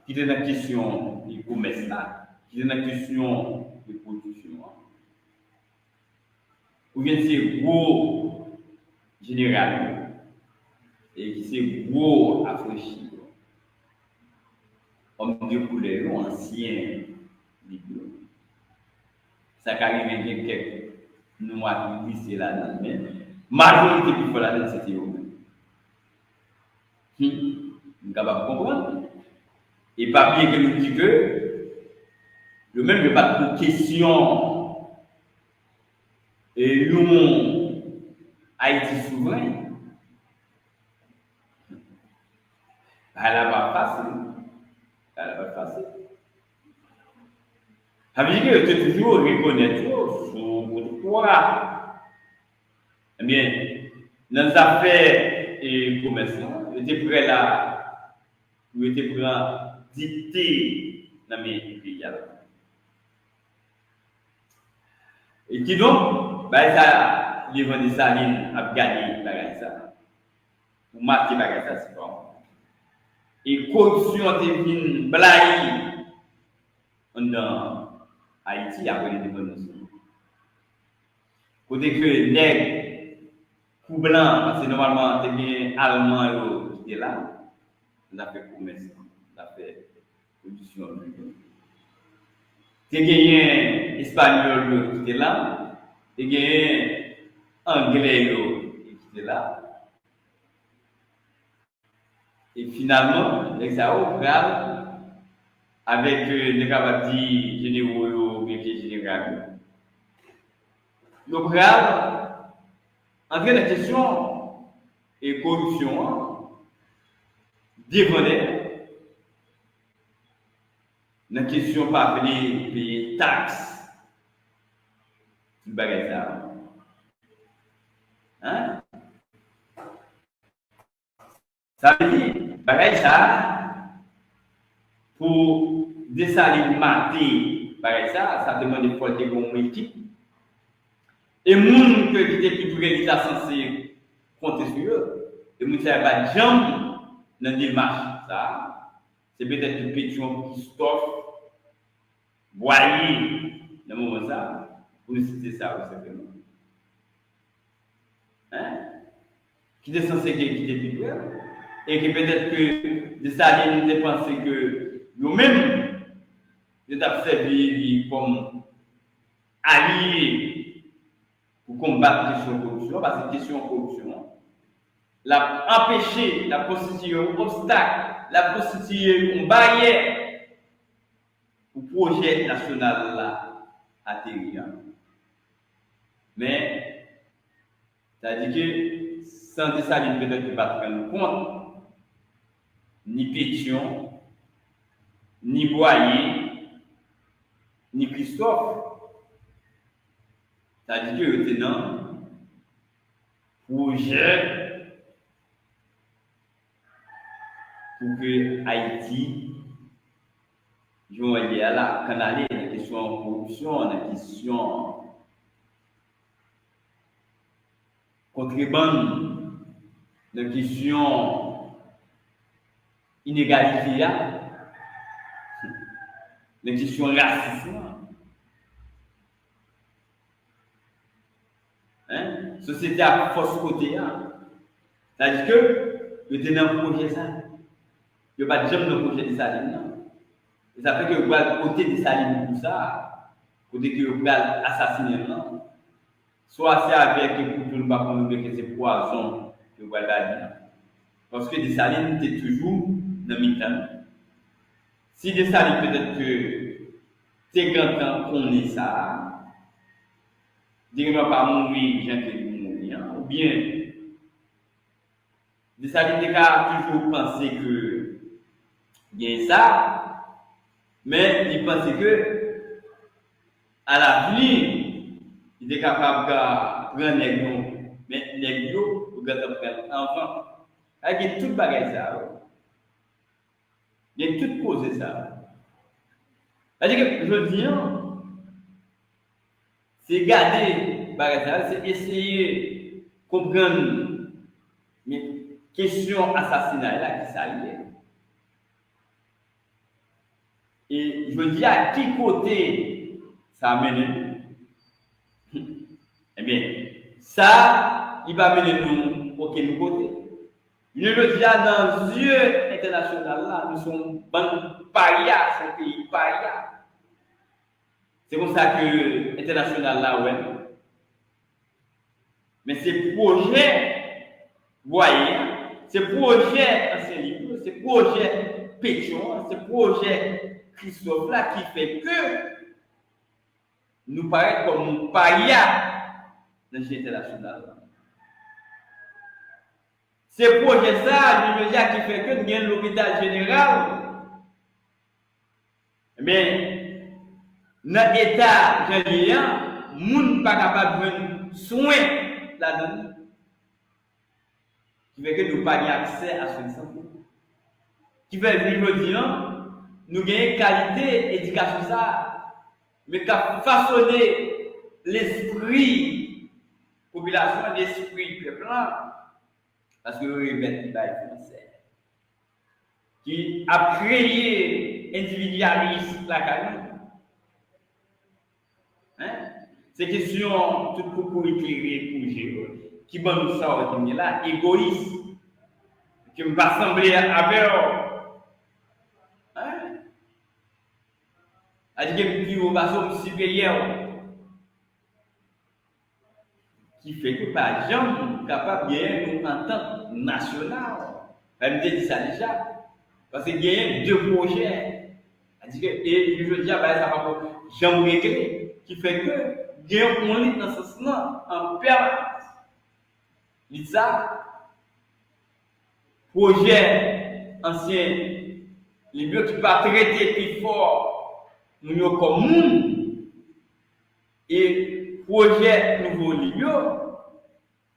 Qui est dans la question du commerce là, qui est dans la question de production. Ou bien c'est gros général et qui c'est gros affranchi. Homme de couleur, ancien, ça qui arrive bien quelques noirs qui glissent là-dedans, mais majorité qui fait là-dedans, c'était eux. Vous êtes capable de comprendre? Et pas bien que nous dit que le même n'est pas de question et nous, Haïti souverain, elle n'a pas facile. Elle n'a pas facile. Ça veut dire que tu es toujours reconnaître sur quoi. Eh bien, dans les affaires et commerçants, tu étais prêt là, tu étais prêt à dicter dans mes pays. Et qui donc, ça, les vents des salines a gagné ça. Ou marqué ça, c'est bon. Et corruption devient blague en Haïti après les démocraties. Côté que nègres, coup blanc, parce que normalement, c'est bien allemand qui est là, on a fait commerce, on a fait production. C'est gagné espagnol qui est là, c'est gagné anglais qui est là. Et finalement, les Xaos, avec les capacités généraux et généraux, le grave, entrer dans la question et corruption, dévoler, dans la question pas payer taxes, tu baguettes ça. Hein? Ça veut dire, pareil ça, pour dessaler mater, pareil ça demande de porter comme une équipe. Et les gens qui étaient plus près, censés compter sur eux. Et les gens qui n'avaient pas de jambes dans le démarche, ça, c'est peut-être une pétition qui stoffe, boyer, dans le moment ça, pour nous citer ça, vous savez. Hein? Qui était censé quitter plus près. Et que peut-être que les salines ont pensé que nous-mêmes, nous avons servi comme alliés pour combattre la question de corruption, parce que la question de corruption, l'a empêché, l'a constitué un obstacle, l'a constitué une barrière pour le projet national là atterrir. Mais, ça veut dire que sans des salines, peut-être que pas prendre compte, ni Pétion, ni Boyer, ni Christophe. C'est-à-dire que c'était dans projet pour que Haïti il y a là, canalier, la question de corruption, la question contrebande, la question inégalité, la question racisme. Hein? Société à force côté. C'est-à-dire que le était dans le projet ça. Il n'y a pas de jamais dans le projet de Saline. Et ça fait que vous allez côté de Saline pour ça, côté que vous allez assassiner. Soit c'est avec pour tout le monde que c'est poison que vous allez dire. Parce que Dessalines était toujours dans le mi-temps. Si Dessalines peut-être que c'est grand temps qu'on est ça, dis-moi pas mourir, j'ai mourir, ou bien Dessalines a toujours pensé que il y a ça, mais il pensait que à l'avenir, il était capable de prendre les gens, mais les gens, vous allez prendre enfant. Il y a tout bagage ça. Il y a tout posé ça. C'est-à-dire que je dis, c'est garder bagage ça, c'est essayer de comprendre les questions assassinat là qui s'allie. Et je dis à qui côté ça a mené. Eh bien, ça, il va mener nous aucun côté. Je le dis dans les yeux internationaux, là, nous sommes parias, c'est un pays paria. C'est comme ça que l'international là, ouais. Mais ces projets, voyez, ces projets ancien libre, ces projets Pétion, ces projets Christophe là, qui fait que nous paraît comme paria dans le international. Ces projets ça, je veux dire, qui fait que nous avons l'hôpital général. Mais dans l'état général, les gens ne sont pas capables de prendre soin là-dedans. Qui fait que nous n'avons pas accès à ce santé. Qui fait que nous avons une qualité d'éducation ça, mais qui a façonné l'esprit population, l'esprit peuple. Parce que le bête français qui a créé individualisme la carrière. Hein? C'est question tout pour éclairer pour gérer qui va nous sortir là égoïste qui me va sembler avec hein? C'est-à-dire que nous avons supérieur qui fait que par exemple, capable de gagner une entente nationale. Elle me dit ça déjà. Parce qu'il y a deux projets. Et je veux dire, ça va pas jamais régler. Qui fait que il y a un lit dans ce sens en permanence. Il ça. Projet ancien, les mieux qui pas traiter plus fort, nous comme monde. Et projet nouveau Libyo,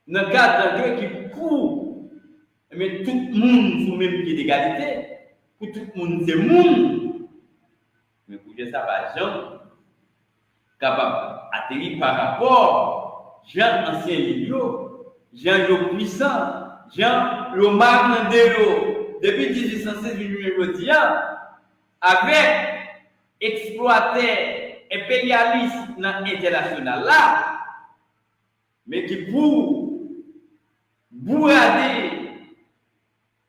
dans le cadre de qui pour mais tout le monde sous même pied d'égalité, pour tout le monde c'est monde. Mais pour ça va jamais capable d'atterrir par rapport Jean ancien Libyo, Jean le puissant, Jean le Marnandelo, depuis 1816 avec exploité impérialisme international là, mais qui pour bourrader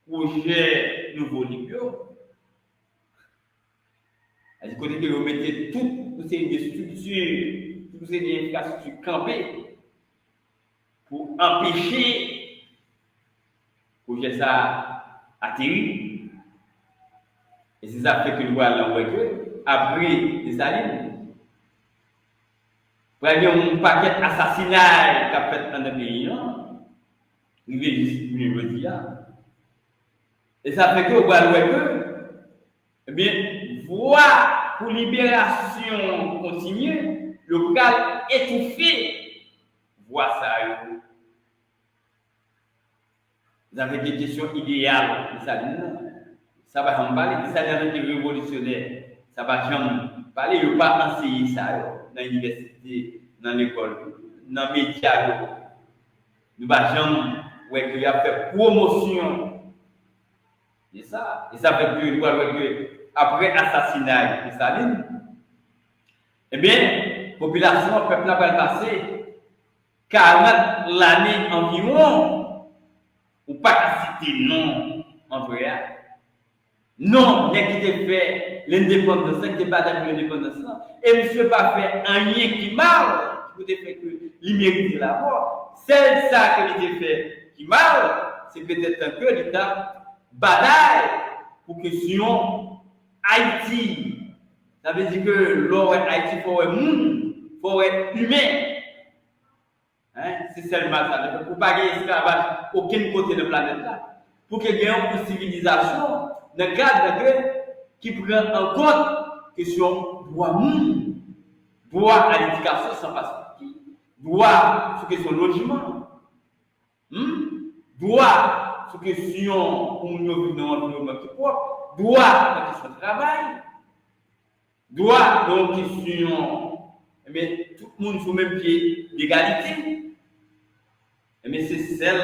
projet nouveau Libyo, c'est côté que vous mettez toutes ces structures, toutes ces infrastructures campées pour empêcher projet ça atterrir. Et c'est ça fait que nous voyons après des salines. Pour aller un paquet d'assassinats qu'a fait dans le pays, il est juste et ça fait que vous voyez que, eh bien, voie pour libération continue, local étouffé, voie ça. Vous avez des questions idéales, ça va en parler, des salines révolutionnaires. ça va jamais parler, il pas enseigner ça dans l'université, dans l'école, dans les médias. Nous va jamais ouais qu'il a fait promotion. Et ça fait que après assassinat de Staline, eh bien, population, peuple n'a pas passé 40 l'année environ, ou pas citer non en vrai. Non, il a quitté fait l'indépendance, qui n'est pas d'accord l'indépendance. Et monsieur pas fait un lien qui mal, qui peut fait que il mérite la mort. C'est ça qu'il a fait qui mal, c'est peut-être que l'État bataille pour question Haïti. Ça veut dire que l'or Haïti faut être monde, faut être humain. Hein? C'est seulement ça. Pour pas gagner esclavage aucun côté de la planète là. Pour qu'il y ait une civilisation dans le cadre qui prend en compte question droit monde, droit à l'éducation sans passer, droit sur question logement, droit sur question pour nous vivre dans un environnement qui est propre, droit dans question de travail, droit dans question, mais tout le monde sur le même pied d'égalité. Mais c'est celle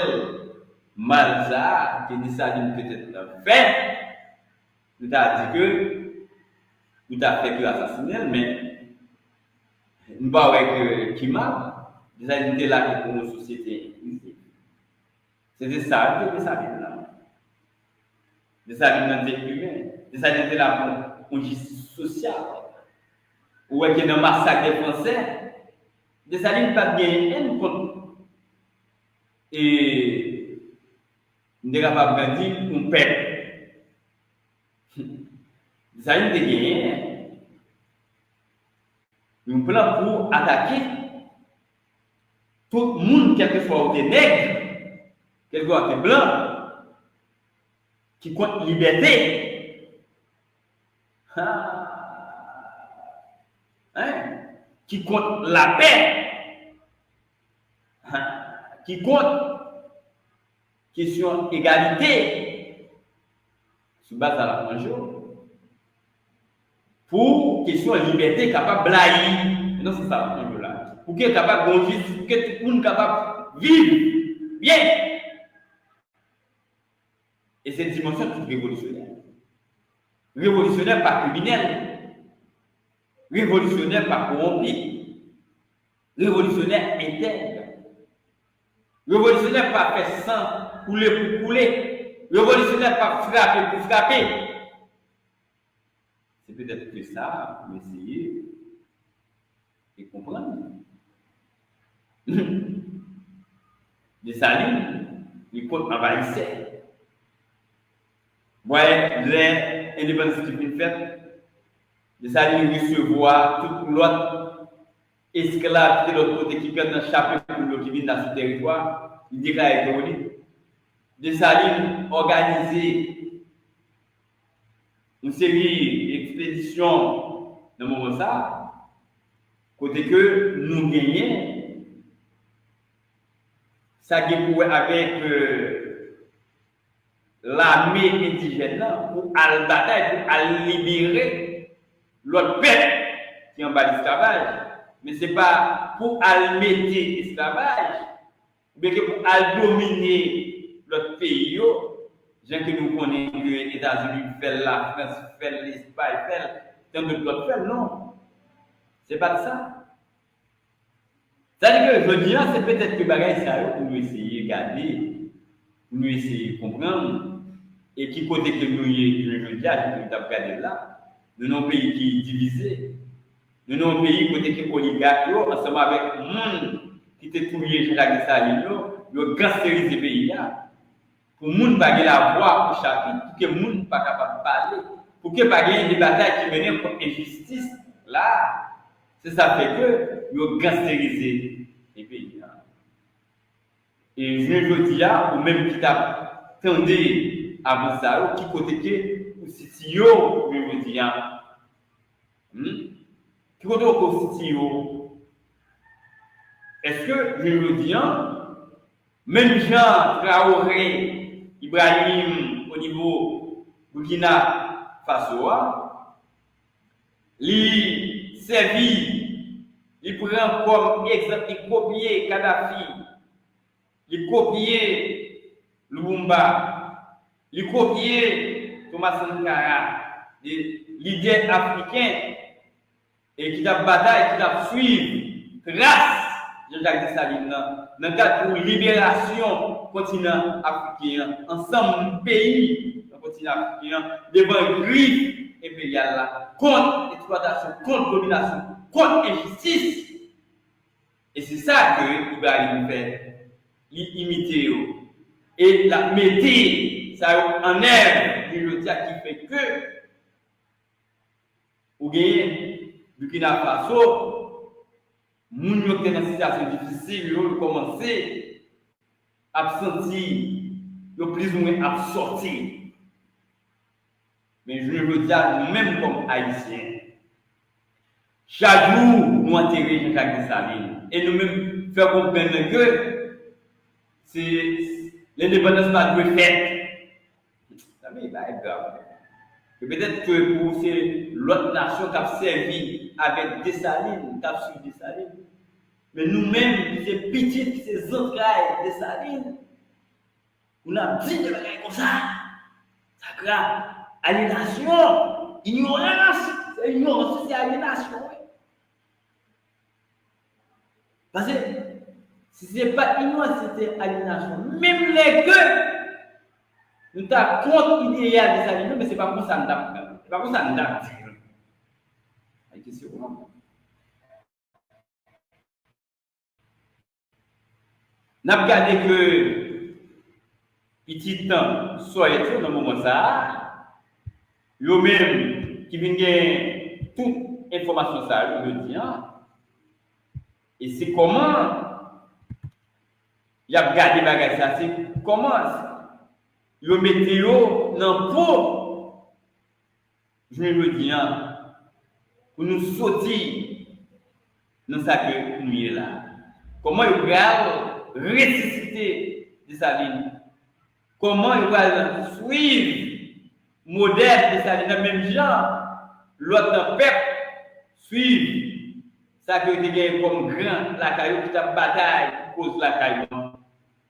Malza qui dit ça peut-être fait. Nous avons dit que nous avons fait que assassiner, mais nous ne pouvons pas que qui mal. Déjà, il était là pour une société inclusive. C'était ça que ça vient là. De ça vient dans humain. De ça il était là pour une justice sociale. Ou est-ce qu'il y a un massacre des Français? De ça il n'y a pas bien un contre. Et nous sommes capables de dire qu'on perd. Ça y est, gagné. Nous prenons pour attaquer tout le monde, quel que soit des nègres, quel que soit des blancs, qui compte liberté. Hein? Qui compte la paix. Hein? Qui compte question égalité sur base à la jour pour question liberté capable blayer non c'est ça l'enjeu là pour qu'il est capable de vivre pour que tout le monde capable de vivre bien et cette dimension est révolutionnaire pas criminel, révolutionnaire pas corrompu, révolutionnaire intègre. Révolutionnaire pas faire sang couler pour couler. Révolutionnaire pas frapper pour frapper. C'est peut-être que ça, pour essayer de comprendre. Les salines, les côtes envahissaient. Ouais, l'indépendance qui est faite, les salines recevoir tout l'autre. Esclaves de l'autre côté qui perdent un chapeau pour l'autre qui vient dans ce territoire, il déclare économique. Des salines organisées une série d'expéditions dans le moment ça, côté que nous gagnons, ça gagne avec l'armée indigène pour aller bataille, pour libérer l'autre peuple qui est en bas de l'esclavage. Mais ce n'est pas pour alméter l'esclavage, mais pour dominer notre pays. Gens que nous connaissons, les États-Unis fait la France, fait l'Espagne, fait tant d'autres fait, non. Ce n'est pas ça. C'est-à-dire que je dis, c'est peut-être que bagaille ça pour nous essayer de garder, pour nous essayer de comprendre, et qui côté que nous y je dis, nous avons regardé là, nous avons un pays qui est divisé. Nous avons un pays côté qui oligarque, ensemble avec le monde qui était touillé Jacques Dessalines, nous avons gangsterisé le pays. Pour que le monde n'ait pas la voix pour chapitre, pour que le monde ne soit pas capable de parler, pour que pas ait des batailles qui mènent contre l'injustice. Là, c'est ça fait que nous avons gangsterisé le pays. Et je dis, ou même qui t'a tendu avant ça, qui côté que, si je dis, qui côté au est-ce que je le dis, même Jean Traoré, Ibrahim au niveau Burkina Faso, il servit, il prend comme exemple, il copier Kadhafi, il copier Lumumba, il copier Thomas Sankara, des leaders africains et qui a bataille, qui a suivi grâce Jean-Jacques Dessalines dans le cadre de libération continent africain, ensemble pays dans le continent africain, devant une griffe impériale, contre l'exploitation, contre domination, contre injustice. Et c'est ça que Ibrahim fait, l'imiter et la mettre ça en œuvre du jodia qui fait que ou gagne Burkina Faso, moun yo dans une situation difficile, yo commencé à sentir, yo plus ou moins à sortir. Mais je veux dire, nous-mêmes comme Haïtiens, chaque jour, nous enterrons Jean-Jacques Dessalines et nous-mêmes faire comprendre que l'indépendance pas doit être faite. Ça va être grave. Peut-être que pour l'autre nation qui a servi avec Dessalines, qui a suivi Dessalines, mais nous-mêmes, c'est petites, ces entrailles Dessalines, on a dit des bagages comme ça. Ça grave. Aliénation, ignorance, c'est ignorance, c'est aliénation. Parce que si ce n'est pas ignorance, c'est aliénation. Même les gueux, nous sommes contre l'idéal des aliénations, mais ce n'est pas comme ça nous avons. C'est pas comme ça nous avons dit. Nous avons regardé que petit temps soit dans le moment ça. Yo même qui viennent toute information ça le dit et c'est comment il a regardé bagage ça c'est comment yo mettez yo dans peau je me dis pour nous sortir dans ça que nous est là comment il va ressusciter Dessalines comment il va suivre modèle de ça, dans le même genre, l'autre peuple suit ça que tu gagnes comme grand, la caillou qui t'a bataille pour cause la caillou.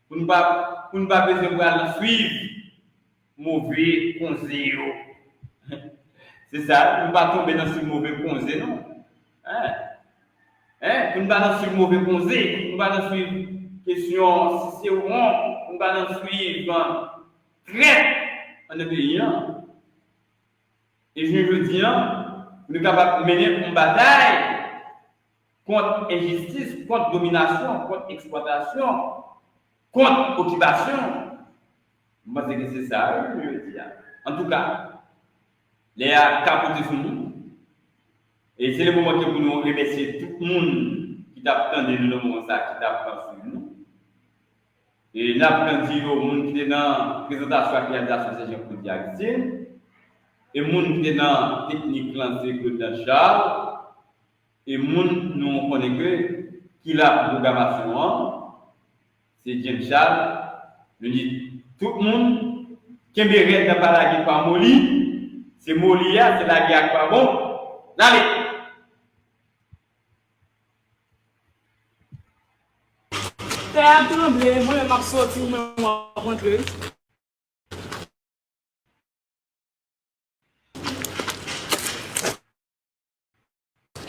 Pour ne pas besoin de suivre mauvais conseil. C'est ça, nous ne pas tomber dans ce mauvais conseil, non? Pour ne pas suivre mauvais conseil, pour ne pas suivre question si c'est ou non, pour ne pas suivre traite en pays. Et je veux dire, nous sommes capables de mener une bataille contre injustice, contre domination, contre exploitation, contre occupation. Moi, c'est ça, je veux dire. En tout cas, les capotés sur nous. Et c'est le moment que nous remercier tout le monde qui t'a attendu nous, le moment ça, qui t'a sur nous. Et nous avons dit au monde qui est dans la présentation de l'association pour diagnostic. Et moun qui est dans la technique lancée que dans Charles, et moun nous connaissons que qui la programmation, c'est James Charles. Je dis tout le monde qui est dans la guerre par Moli, c'est Molia, c'est la guerre par bon. Allez! T'es à trembler, moi je suis sorti, je suis rentré.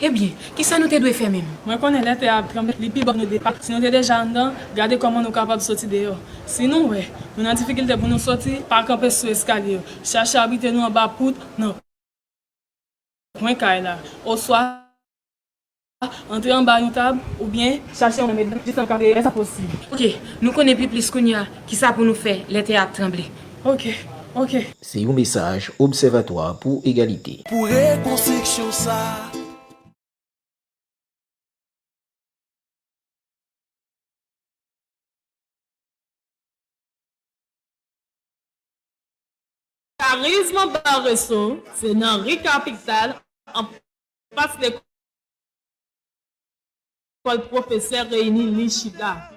Eh bien, qui ça nous te doit faire même? Moi, connais les théâtres, les plus bonnes départ. Si nous sommes déjà dedans, regardez comment nous sommes capables de sortir dehors. Sinon, ouais, nous avons des difficultés pour nous sortir, par camper sur l'escalier. Chercher à habiter nous en bas pour non. Point caille là. Au soir, entrer en bas une table, ou bien chercher un médecin juste en carrière, c'est possible. Ok, nous connaissons plus qu'on y a. Qui ça pour nous faire? Les théâtres tremblés. Ok. C'est un message Observatoire pour égalité. Pour reconstruction ça. Charisme Barresso, c'est dans Ricapital, en face de l'école professeur réuni Lichida.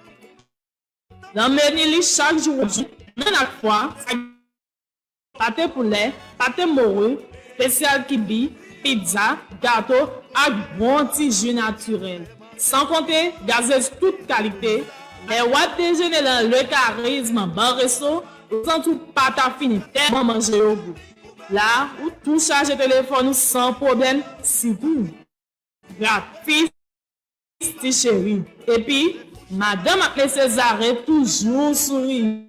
Dans Menili chaque jour, même la fois, pâté poulet, pâté moreux, spécial kibi, pizza, gâteau ak bon ti jus naturel. Sans compter gazeuse toute qualité. Les wap déjeuner dans le charisme bar resto, sans tout pâte à fini, tellement manger au goût. Là, ou tout charge téléphone sans problème, si vous. Gratis, ti chéri. Et puis, madame a laissé Césaré toujours sourire.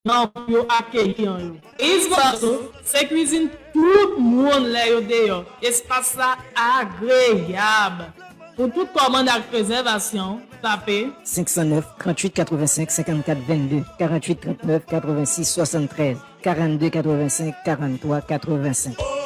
Non, yo accueillir yo. C'est cuisine tout le monde là yo dehors. Espace là agréable. Pour toute commande avec réservation, tapez 509 38 85 54 22 48 39 86 73 42 85 43 85.